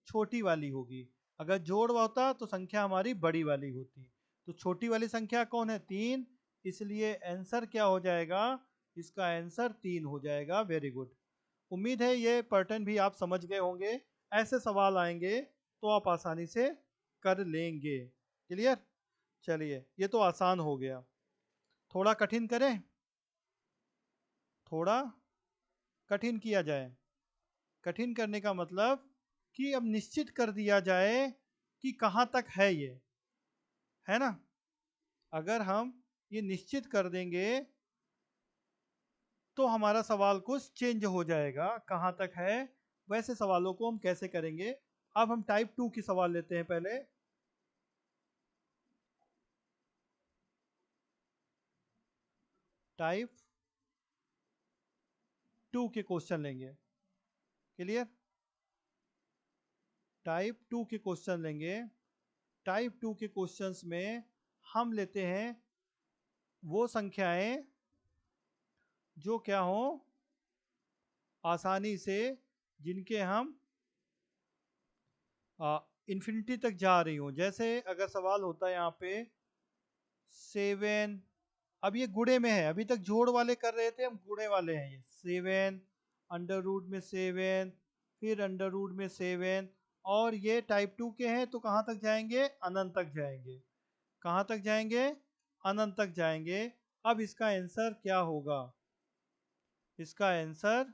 छोटी वाली होगी। अगर जोड़ होता तो संख्या हमारी बड़ी वाली होती। तो छोटी वाली संख्या कौन है? 3। इसलिए आंसर क्या हो जाएगा? इसका आंसर 3 हो जाएगा। Very good. उम्मीद है ये पैटर्न भी आप समझ गए होंगे। ऐसे सवाल आएंगे तो आप आसानी से कर लेंगे। क्लियर? चलिए ये तो आसान हो गया। थोड़ा कठिन करें? थोड़ा कठिन किया जाए। कठिन करने का मतलब कि अब निश्चित कर दिया जाए कि कहाँ तक है ये, है ना? अगर हम ये निश्चित कर देंगे तो हमारा सवाल कुछ चेंज हो जाएगा। कहाँ तक है, वैसे सवालों को हम कैसे करेंगे? अब हम टाइप 2 की सवाल लेते हैं पहले। टाइप 2 के क्वेश्चन लेंगे। क्लियर? टाइप 2 के क्वेश्चन लेंगे। टाइप 2 के क्वेश्चंस में हम लेते हैं वो संख्याएं जो क्या हो आसानी से, जिनके हम इन्फिनिटी तक जा रही हो। जैसे अगर सवाल होता है यहाँ पे 7, अब ये गुणे में है, अभी तक जोड़ वाले कर रहे थे, हम गुणे वाले हैं। ये 7 अंडर रूट में 7, फिर अंडर रूट में 7, और ये टाइप 2 के हैं तो कहाँ तक जाएंगे? अनंत तक जाएंगे। कहाँ तक जाएंगे? अनंत तक जाएंगे। अब इसका आंसर क्या होगा? इसका आंसर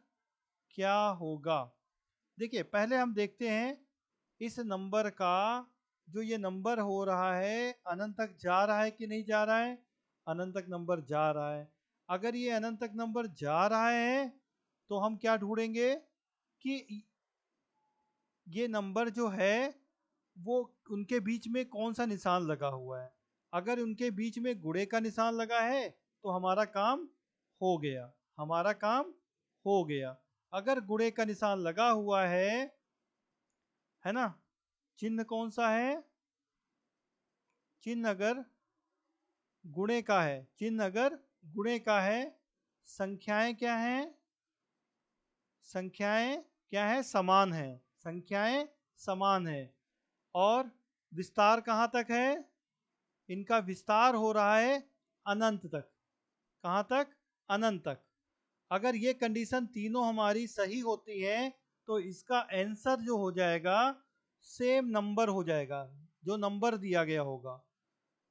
क्या होगा? देखिए पहले हम देखते हैं इस नंबर का, जो ये नंबर हो रहा है अनंत तक जा रहा है कि नहीं जा रहा है? अनंत तक नंबर जा रहा है। अगर ये अनंत तक नंबर जा रहा है तो हम क्या ढूंढेंगे कि ये नंबर जो है वो उनके बीच में कौन सा निशान लगा हुआ है। अगर उनके बीच में गुणे का निशान लगा है तो हमारा काम हो गया, हमारा काम हो गया। अगर गुणे का निशान लगा हुआ है ना, चिन्ह कौन सा है? चिन्ह अगर गुणे का है, चिन्ह अगर गुणे का है, संख्याएं क्या हैं? संख्याएं क्या है? समान है। संख्याएं समान है। और विस्तार कहाँ तक है? इनका विस्तार हो रहा है अनंत तक। कहाँ तक? अनंत तक। अगर ये कंडीशन तीनों हमारी सही होती है तो इसका आंसर जो हो जाएगा सेम नंबर हो जाएगा, जो नंबर दिया गया होगा।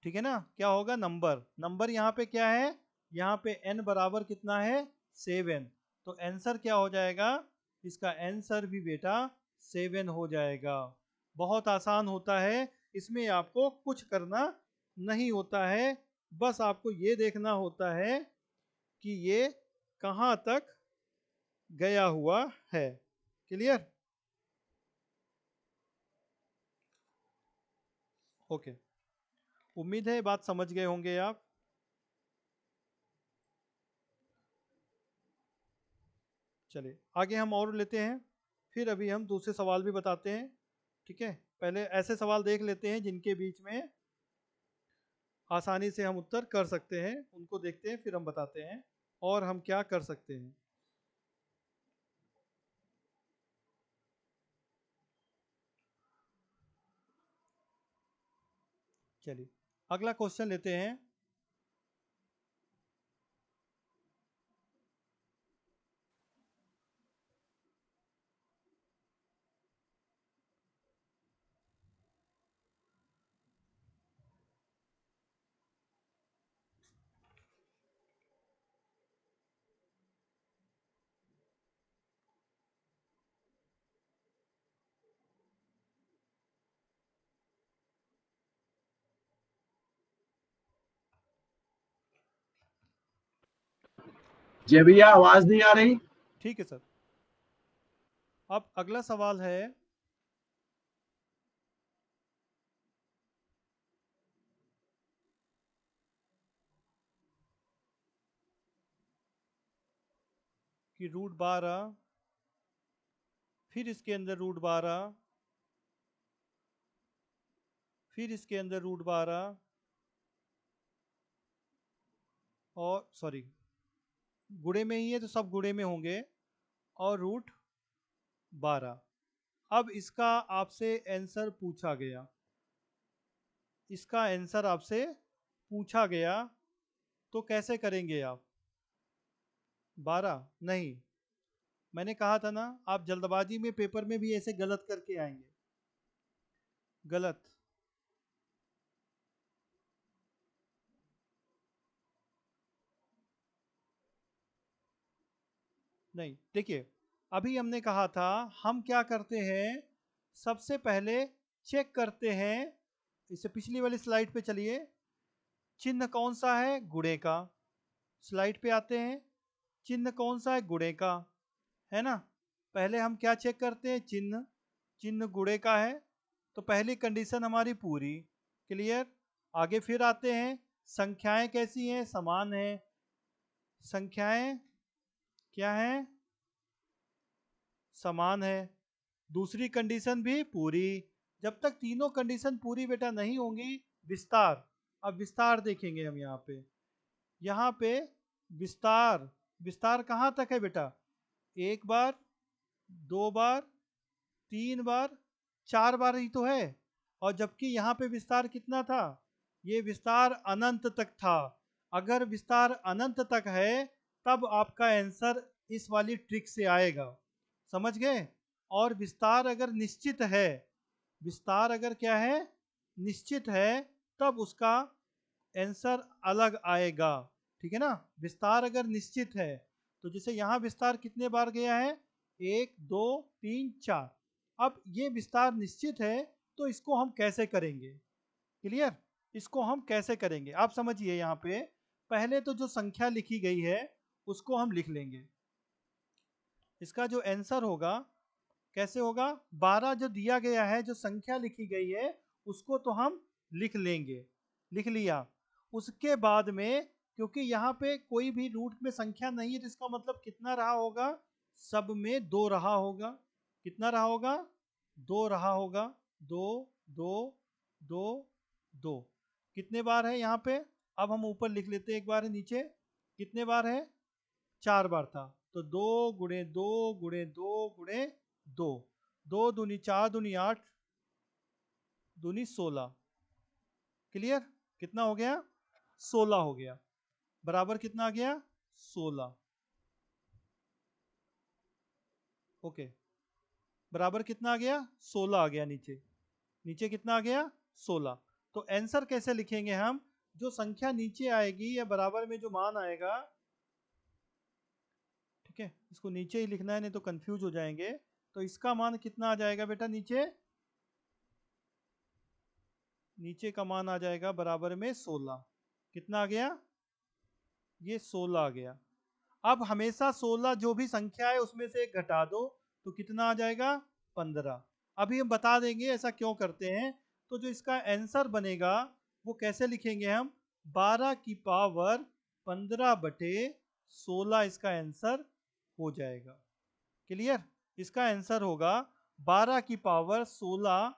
ठीक है ना? क्या होगा? नंबर। नंबर यहाँ पे क्या है? यहाँ पे n बराबर कितना है? 7। तो आंसर क्या हो जाएगा? इसका आंसर भी बेटा 7 हो जाएगा। बहुत आसान होता है, इसमें आपको कुछ करना नहीं होता है, बस आपको ये देखना होता है कि ये कहाँ तक गया हुआ है। क्लियर? ओके, उम्मीद है बात समझ गए होंगे आप। चलिए आगे हम और लेते हैं, फिर अभी हम दूसरे सवाल भी बताते हैं। ठीक है, पहले ऐसे सवाल देख लेते हैं जिनके बीच में आसानी से हम उत्तर कर सकते हैं, उनको देखते हैं, फिर हम बताते हैं और हम क्या कर सकते हैं। चलिए अगला क्वेश्चन लेते हैं। जय भैया, आवाज नहीं आ रही। ठीक है सर। अब अगला सवाल है कि √12, फिर इसके अंदर √12, फिर इसके अंदर √12, और सॉरी गुणे में ही है तो सब गुणे में होंगे, और √12। अब इसका आपसे आंसर पूछा गया, इसका आंसर आपसे पूछा गया, तो कैसे करेंगे आप? 12 नहीं, मैंने कहा था ना आप जल्दबाजी में पेपर में भी ऐसे गलत करके आएंगे। गलत। नहीं, देखिए अभी हमने कहा था हम क्या करते हैं, सबसे पहले चेक करते हैं। इससे पिछली वाली स्लाइड पे चलिए। चिन्ह कौन सा है? गुणे का। स्लाइड पे आते हैं। चिन्ह कौन सा है? गुणे का, है ना? पहले हम क्या चेक करते हैं? चिन्ह। चिन्ह गुणे का है तो पहली कंडीशन हमारी पूरी। क्लियर? आगे फिर आते हैं, संख्याएं कैसी हैं? समान है। संख्याएं क्या है? समान है। दूसरी कंडीशन भी पूरी। जब तक तीनों कंडीशन पूरी बेटा नहीं होंगी, विस्तार, अब विस्तार देखेंगे हम यहाँ पे विस्तार, विस्तार कहाँ तक है बेटा? एक बार, दो बार, तीन बार, चार बार ही तो है। और जबकि यहाँ पे विस्तार कितना था? ये विस्तार अनंत तक था। अगर विस्तार अनंत तक है तब आपका आंसर इस वाली ट्रिक से आएगा, समझ गए? और विस्तार अगर निश्चित है, विस्तार अगर क्या है? निश्चित है, तब उसका आंसर अलग आएगा, ठीक है ना? विस्तार अगर निश्चित है तो जैसे यहाँ विस्तार कितने बार गया है? एक, दो, तीन, चार। अब ये विस्तार निश्चित है तो इसको हम कैसे करेंगे? क्लियर? इसको हम कैसे करेंगे आप समझिए। यहाँ पे पहले तो जो संख्या लिखी गई है उसको हम लिख लेंगे। इसका जो आंसर होगा कैसे होगा? 12 जो दिया गया है, जो संख्या लिखी गई है उसको तो हम लिख लेंगे। लिख लिया। उसके बाद में क्योंकि यहाँ पे कोई भी रूट में संख्या नहीं है तो इसका मतलब कितना रहा होगा? सब में दो रहा होगा। कितना रहा होगा? दो रहा होगा। दो, दो, दो, दो। कितने बार है यहाँ पे? अब हम ऊपर लिख लेते हैं एक बार नीचे। कितने बार है? चार बार था। तो दो गुणे दो गुणे दो गुणे दो, दो दूनी चार दूनी आठ, दूनी 16। क्लियर? कितना हो गया? 16 हो गया। बराबर कितना आ गया? 16। ओके, बराबर कितना आ गया? 16 आ गया। नीचे, नीचे कितना आ गया? 16। तो आंसर कैसे लिखेंगे हम? जो संख्या नीचे आएगी या बराबर में जो मान आएगा, ठीक है, इसको नीचे ही लिखना है नहीं तो कंफ्यूज हो जाएंगे। तो इसका मान कितना आ जाएगा बेटा? नीचे, नीचे का मान आ जाएगा बराबर में 16। कितना आ गया? ये 16 आ गया। अब हमेशा 16 जो भी संख्या है उसमें से एक घटा दो तो कितना आ जाएगा? 15। अभी हम बता देंगे ऐसा क्यों करते हैं। तो जो इसका आंसर बनेगा वो कैसे लिखेंगे हम? 12 की पावर 15 बटे 16 इसका आंसर हो जाएगा। क्लियर? इसका आंसर होगा 12 की पावर 16,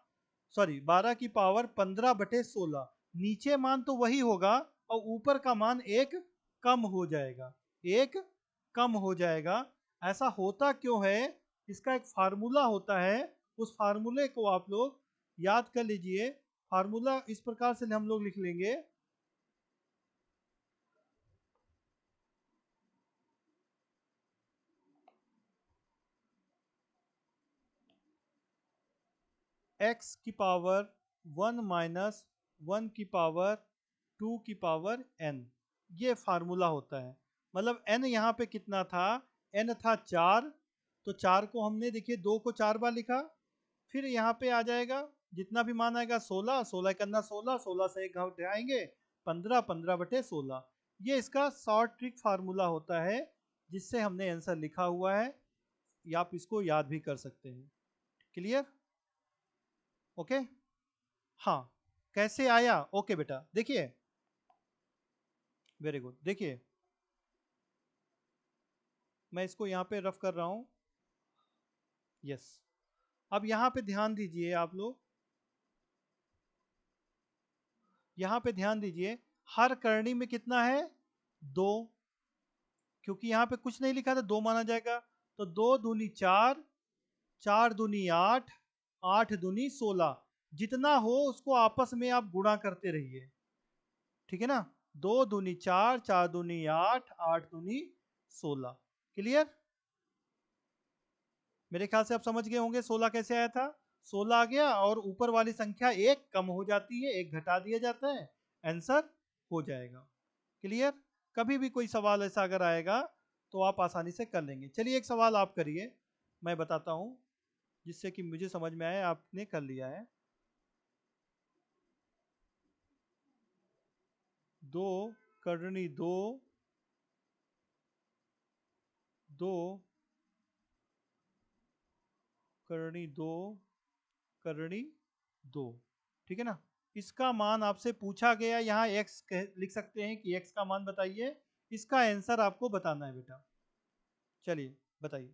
सॉरी 12 की पावर 15 बटे 16। नीचे मान तो वही होगा और ऊपर का मान एक कम हो जाएगा, एक कम हो जाएगा। ऐसा होता क्यों है? इसका एक फार्मूला होता है, उस फार्मूले को आप लोग याद कर लीजिए। फार्मूला इस प्रकार से हम लोग लिख लेंगे। x की पावर 1 माइनस 1 की पावर 2 की पावर n, ये फार्मूला होता है। मतलब n यहाँ पे कितना था? n था 4। तो 4 को हमने देखिए 2 को 4 बार लिखा। फिर यहाँ पे आ जाएगा जितना भी मान आएगा 16, 16 करना 16, 16 से एक घटाएंगे 15, 15 बटे 16। ये इसका शॉर्ट ट्रिक फार्मूला होता है जिससे हमने आंसर लिखा हुआ है, या आप इसको याद भी कर सकते हैं। क्लियर? ओके। हाँ, कैसे आया? ओके बेटा, देखिए, वेरी गुड। देखिए मैं इसको यहाँ पे रफ कर रहा हूँ। यस। अब यहाँ पे ध्यान दीजिए आप लोग, यहाँ पे ध्यान दीजिए। हर करनी में कितना है? 2। क्योंकि यहाँ पे कुछ नहीं लिखा था, 2 माना जाएगा। तो 2 दूनी 4, 4 दूनी 8, 8 दूनी 16। जितना हो उसको आपस में आप गुणा करते रहिए, ठीक है ना? 2 दूनी 4, 4 दूनी 8, 8 दूनी 16। क्लियर? मेरे ख्याल से आप समझ गए होंगे 16 कैसे आया था। 16 आ गया और ऊपर वाली संख्या एक कम हो जाती है, एक घटा दिया जाता है, आंसर हो जाएगा। क्लियर? कभी भी कोई सवाल ऐसा अगर आएगा तो आप आसानी से कर लेंगे। चलिए एक सवाल आप करिए, मैं बताता हूँ जिससे कि मुझे समझ में आए आपने कर लिया है। 2 करनी 2, 2 करनी 2 करनी 2, ठीक है ना? इसका मान आपसे पूछा गया, यहाँ x लिख सकते हैं कि x का मान बताइए। इसका आंसर आपको बताना है बेटा। चलिए बताइए।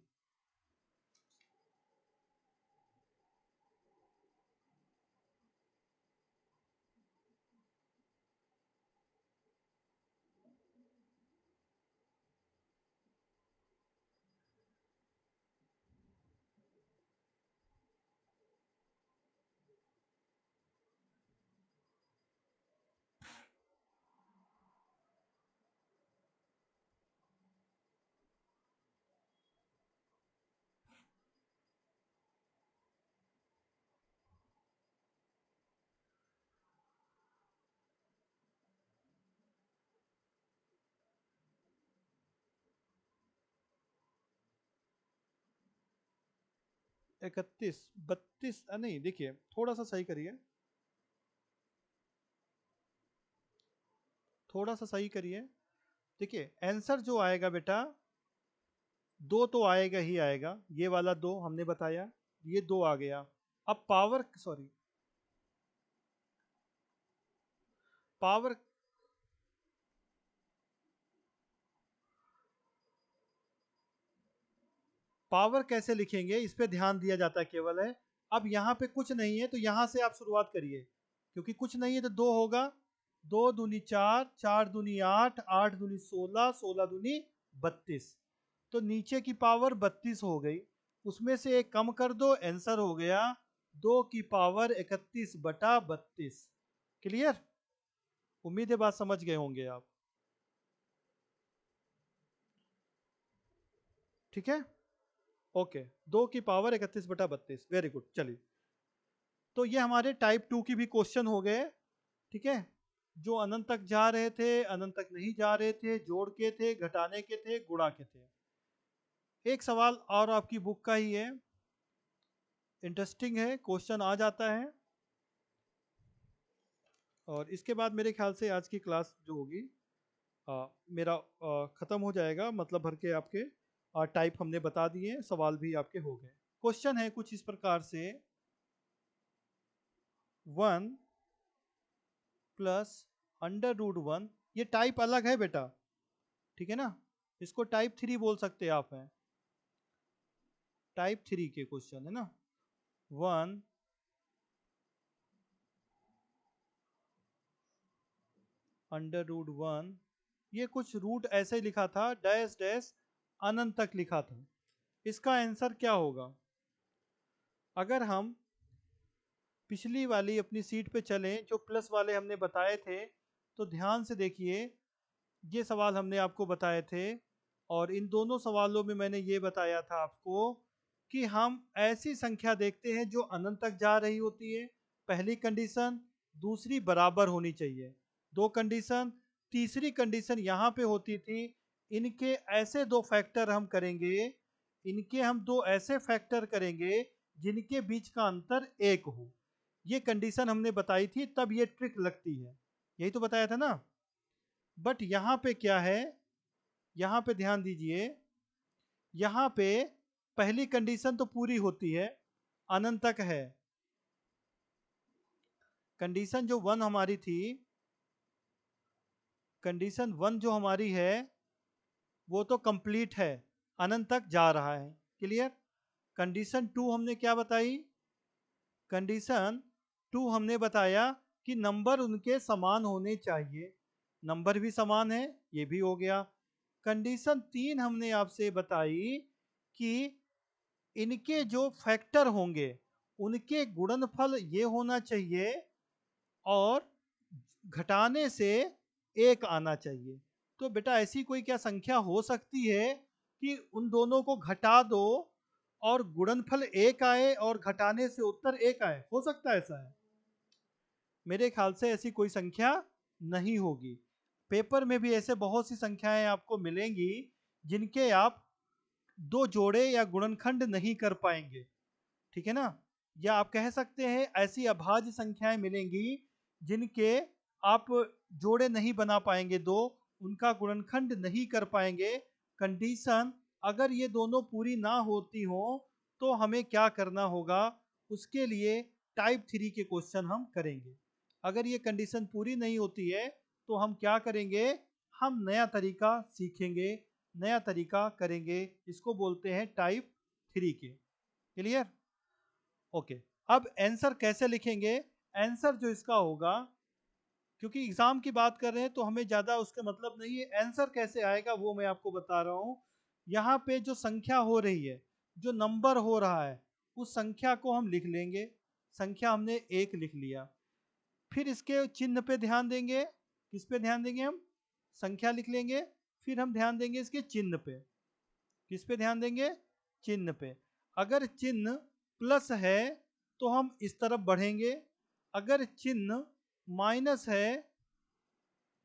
31, 32, नहीं देखिए थोड़ा सा सही करिए, थोड़ा सा सही करिए। देखिए आंसर जो आएगा बेटा, दो तो आएगा ही आएगा, ये वाला दो हमने बताया, ये दो आ गया। अब पावर, सॉरी पावर, पावर कैसे लिखेंगे इस पे ध्यान दिया जाता है केवल है। अब यहाँ पे कुछ नहीं है तो यहाँ से आप शुरुआत करिए, क्योंकि कुछ नहीं है तो दो होगा, दो दूनी चार, चार दूनी आठ, आठ दूनी 16, 16 दूनी 32। तो नीचे की पावर 32 हो गई, उसमें से एक कम कर दो, आंसर हो गया 2 की पावर 31/32। क्लियर? उम्मीद है बात समझ गए होंगे आप। ठीक है, ओके, 2 की पावर 31/32, वेरी गुड। चलिए, तो ये हमारे टाइप 2 की भी क्वेश्चन हो गए। ठीक है, जो अनंत तक जा रहे थे, अनंत तक नहीं जा रहे थे, जोड़ के थे, घटाने के थे, गुणा के थे। एक सवाल और आपकी बुक का ही है, इंटरेस्टिंग है, क्वेश्चन आ जाता है। और इसके बाद मेरे ख्याल से आज की क्लास जो होगी मेरा ख़त्म हो जाएगा, मतलब भर के आपके टाइप हमने बता दिए, सवाल भी आपके हो गए। क्वेश्चन है कुछ इस प्रकार से, 1 प्लस √1, ये टाइप अलग है बेटा, ठीक है ना, इसको टाइप 3 बोल सकते हैं आप हैं, टाइप 3 के क्वेश्चन है ना। 1 √1, ये कुछ रूट ऐसे लिखा था, डैश डैश अनंत तक लिखा था। इसका आंसर क्या होगा? अगर हम पिछली वाली अपनी सीट पे चलें, जो प्लस वाले हमने बताए थे, तो ध्यान से देखिए, ये सवाल हमने आपको बताए थे, और इन दोनों सवालों में मैंने ये बताया था आपको कि हम ऐसी संख्या देखते हैं जो अनंत तक जा रही होती है, पहली कंडीशन। दूसरी, बराबर होनी चाहिए, दो कंडीशन। तीसरी कंडीशन यहाँ पे होती थी, इनके ऐसे दो फैक्टर हम करेंगे, इनके हम दो ऐसे फैक्टर करेंगे जिनके बीच का अंतर एक हो। ये कंडीशन हमने बताई थी, तब ये ट्रिक लगती है, यही तो बताया था ना। बट यहाँ पे क्या है, यहाँ पे ध्यान दीजिए, यहाँ पे पहली कंडीशन तो पूरी होती है, अनंत तक है। कंडीशन जो 1 हमारी थी, कंडीशन 1 जो हमारी है वो तो कंप्लीट है, अनंत तक जा रहा है। क्लियर? कंडीशन 2 हमने क्या बताई? कंडीशन 2 हमने बताया कि नंबर उनके समान होने चाहिए, नंबर भी समान है, ये भी हो गया। कंडीशन 3 हमने आपसे बताई कि इनके जो फैक्टर होंगे उनके गुणनफल ये होना चाहिए और घटाने से एक आना चाहिए। तो बेटा ऐसी कोई क्या संख्या हो सकती है कि उन दोनों को घटा दो और गुणनफल एक आए और घटाने से उत्तर एक आए? हो सकता है ऐसा? है, मेरे ख्याल से ऐसी कोई संख्या नहीं होगी। पेपर में भी ऐसे बहुत सी संख्याएं आपको मिलेंगी जिनके आप दो जोड़े या गुणनखंड नहीं कर पाएंगे, ठीक है ना। या आप कह सकते हैं ऐसी अभाज्य संख्याएं मिलेंगी जिनके आप जोड़े नहीं बना पाएंगे, दो उनका गुणनखंड नहीं कर पाएंगे। कंडीशन अगर ये दोनों पूरी ना होती हो तो हमें क्या करना होगा, उसके लिए टाइप 3 के क्वेश्चन हम करेंगे। अगर ये कंडीशन पूरी नहीं होती है तो हम क्या करेंगे, हम नया तरीका सीखेंगे, नया तरीका करेंगे, इसको बोलते हैं टाइप 3 के। क्लियर? ओके, अब आंसर कैसे लिखेंगे? आंसर जो इसका होगा, क्योंकि एग्जाम की बात कर रहे हैं तो हमें ज़्यादा उसका मतलब नहीं है, आंसर कैसे आएगा वो मैं आपको बता रहा हूँ। यहाँ पे जो संख्या हो रही है, जो नंबर हो रहा है, उस संख्या को हम लिख लेंगे। संख्या हमने एक लिख लिया, फिर इसके चिन्ह पे ध्यान देंगे। किस पे ध्यान देंगे हम? संख्या लिख लेंगे, फिर हम ध्यान देंगे इसके चिन्ह पे। किस पे ध्यान देंगे? चिन्ह पे। अगर चिन्ह प्लस है तो हम इस तरफ बढ़ेंगे, अगर चिन्ह माइनस है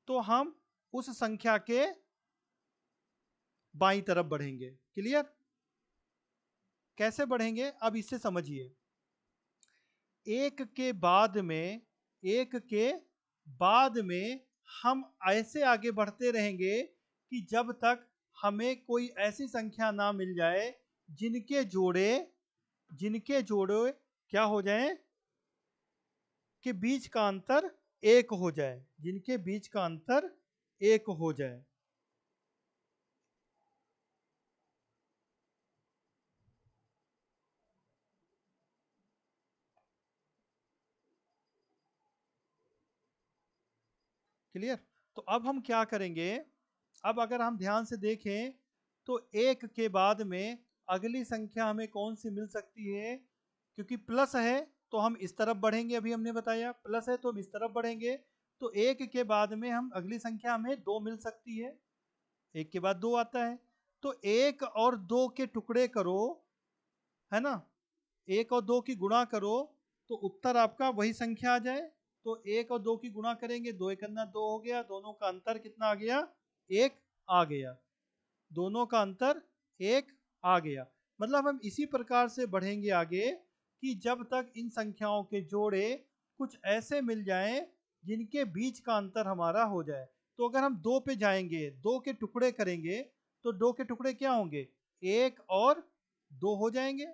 तो हम उस संख्या के बाईं तरफ बढ़ेंगे। क्लियर? कैसे बढ़ेंगे अब इससे समझिए। एक के बाद में हम ऐसे आगे बढ़ते रहेंगे कि जब तक हमें कोई ऐसी संख्या ना मिल जाए जिनके जोड़े क्या हो जाए कि बीच का अंतर एक हो जाए, जिनके बीच का अंतर एक हो जाए। क्लियर? तो अब हम क्या करेंगे, अब अगर हम ध्यान से देखें तो एक के बाद में अगली संख्या हमें कौन सी मिल सकती है, क्योंकि प्लस है तो हम इस तरफ बढ़ेंगे, अभी हमने बताया प्लस है तो हम इस तरफ बढ़ेंगे। तो एक के बाद में हम अगली संख्या हमें दो मिल सकती है, एक के बाद दो आता है। तो एक और दो के टुकड़े करो, है ना, एक और दो की गुणा करो तो उत्तर आपका वही संख्या आ जाए। तो एक और दो की गुणा करेंगे, दो एक अन्ना दो हो गया, दोनों का अंतर कितना आ गया, एक आ गया, दोनों का अंतर एक आ गया। मतलब हम इसी प्रकार से बढ़ेंगे आगे कि जब तक इन संख्याओं के जोड़े कुछ ऐसे मिल जाएं जिनके बीच का अंतर हमारा हो जाए। तो अगर हम दो पे जाएंगे, दो के टुकड़े करेंगे, तो दो के टुकड़े क्या होंगे, एक और दो हो जाएंगे।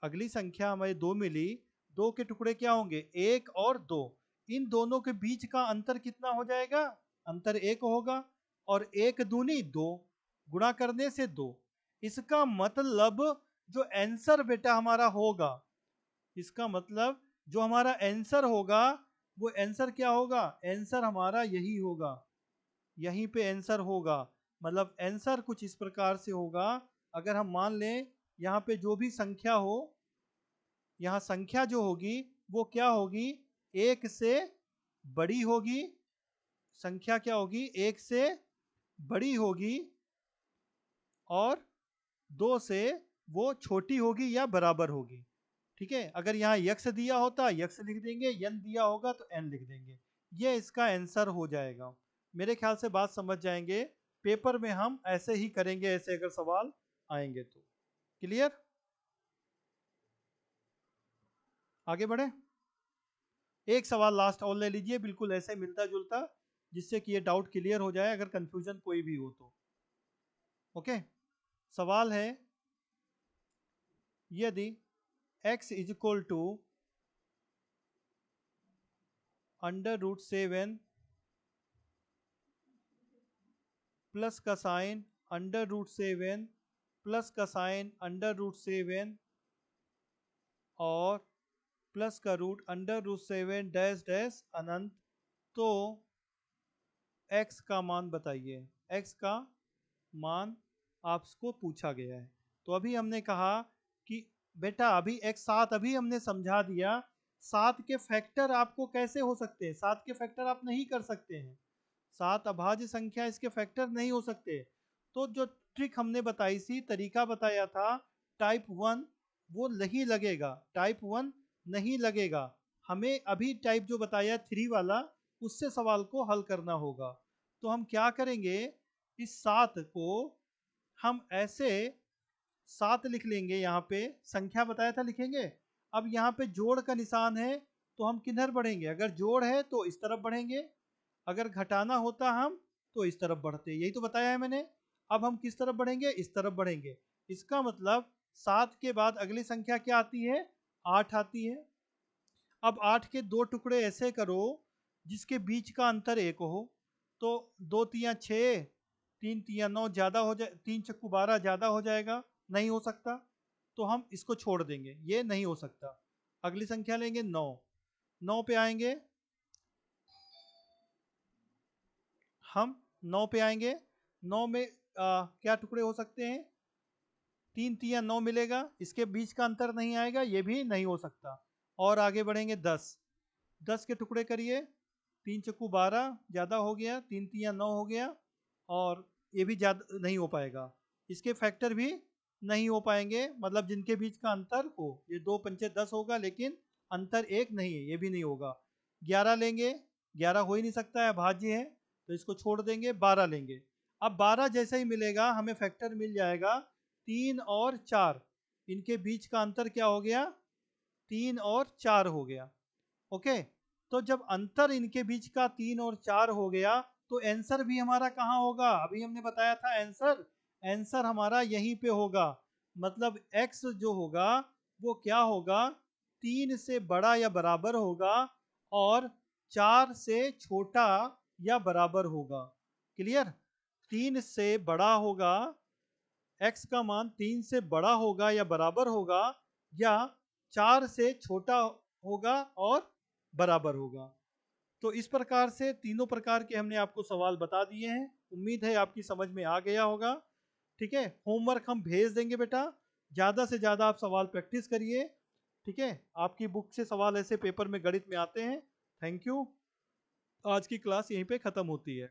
अगली संख्या हमें दो मिली, दो के टुकड़े क्या होंगे, एक और दो। इन दोनों के बीच का अंतर कितना हो जाएगा, अंतर एक होगा, और एक दूनी दो, गुणा करने से दो। इसका मतलब जो आंसर बेटा हमारा होगा, इसका मतलब जो हमारा आंसर होगा, वो आंसर क्या होगा, आंसर हमारा यही होगा, यहीं पे आंसर होगा। मतलब आंसर कुछ इस प्रकार से होगा, अगर हम मान लें यहाँ पे जो भी संख्या हो, यहाँ संख्या जो होगी वो क्या होगी, एक से बड़ी होगी, संख्या क्या होगी, एक से बड़ी होगी, और दो से वो छोटी होगी या बराबर होगी। ठीक है, अगर यहाँ यक्स दिया होता यक्स लिख देंगे, यन दिया होगा तो एन लिख देंगे, ये इसका आंसर हो जाएगा। मेरे ख्याल से बात समझ जाएंगे, पेपर में हम ऐसे ही करेंगे, ऐसे अगर सवाल आएंगे तो। क्लियर? आगे बढ़े, एक सवाल लास्ट और ले लीजिए, बिल्कुल ऐसे मिलता जुलता, जिससे कि ये डाउट क्लियर हो जाए अगर कंफ्यूजन कोई भी हो तो। ओके, सवाल है, यदि x is equal to √7 plus का साइन √7 प्लस का साइन √7 और प्लस का रूट √7 डैश डैश अनंत, तो x का मान बताइए। x का मान आपको पूछा गया है। तो अभी हमने कहा कि बेटा अभी एक साथ अभी हमने समझा दिया, सात के फैक्टर आपको कैसे हो सकते हैं, सात के फैक्टर आप नहीं कर सकते हैं, सात अभाज्य संख्या इसके फैक्टर नहीं हो सकते। तो जो ट्रिक हमने बताई थी, तरीका बताया था टाइप वन, वो नहीं लगेगा, टाइप वन नहीं लगेगा। हमें अभी टाइप जो बताया थ्री वाला, उससे सवाल को हल करना होगा। तो हम क्या करेंगे, इस सात को हम ऐसे सात लिख लेंगे, यहाँ पे संख्या बताया था लिखेंगे। अब यहाँ पे जोड़ का निशान है तो हम किधर बढ़ेंगे, अगर जोड़ है तो इस तरफ बढ़ेंगे, अगर घटाना होता हम तो इस तरफ बढ़ते, यही तो बताया है मैंने। अब हम किस तरफ बढ़ेंगे, इस तरफ बढ़ेंगे। इसका मतलब सात के बाद अगली संख्या क्या आती है, आठ आती है। अब आठ के दो टुकड़े ऐसे करो जिसके बीच का अंतर एक हो, तो दो तिया छः, तीन तिया नौ, ज़्यादा हो जाए, तीन चक्कू 12 ज़्यादा हो जाएगा, नहीं हो सकता, तो हम इसको छोड़ देंगे, ये नहीं हो सकता। अगली संख्या लेंगे नौ, नौ पे आएंगे, हम नौ पे आएंगे, नौ में क्या टुकड़े हो सकते हैं, तीन तिया नौ मिलेगा, इसके बीच का अंतर नहीं आएगा, ये भी नहीं हो सकता। और आगे बढ़ेंगे दस, दस के टुकड़े करिए, तीन चक्कू 12 ज़्यादा हो गया, तीन तिया नौ हो गया, और ये भी ज़्यादा नहीं हो पाएगा, इसके फैक्टर भी नहीं हो पाएंगे, मतलब जिनके बीच का अंतर हो, ये दो पंचे 10 होगा लेकिन अंतर एक नहीं है, ये भी नहीं होगा। 11 लेंगे, 11 हो ही नहीं सकता है, भाज्य है, तो इसको छोड़ देंगे, 12 लेंगे। अब 12 जैसे ही मिलेगा हमें फैक्टर मिल जाएगा तीन और चार, इनके बीच का अंतर क्या हो गया, 3 और 4 हो गया। ओके, तो जब अंतर इनके बीच का 3 और 4 हो गया तो आंसर भी हमारा कहाँ होगा, अभी हमने बताया था आंसर, आंसर हमारा यहीं पे होगा। मतलब x जो होगा वो क्या होगा, 3 से बड़ा या बराबर होगा और 4 से छोटा या बराबर होगा। क्लियर, 3 से बड़ा होगा, x का मान 3 से बड़ा होगा या बराबर होगा, या 4 से छोटा होगा और बराबर होगा। तो इस प्रकार से तीनों प्रकार के हमने आपको सवाल बता दिए हैं। उम्मीद है आपकी समझ में आ गया होगा। ठीक है, होमवर्क हम भेज देंगे बेटा, ज़्यादा से ज़्यादा आप सवाल प्रैक्टिस करिए। ठीक है, आपकी बुक से सवाल ऐसे पेपर में गणित में आते हैं। थैंक यू, आज की क्लास यहीं पे ख़त्म होती है।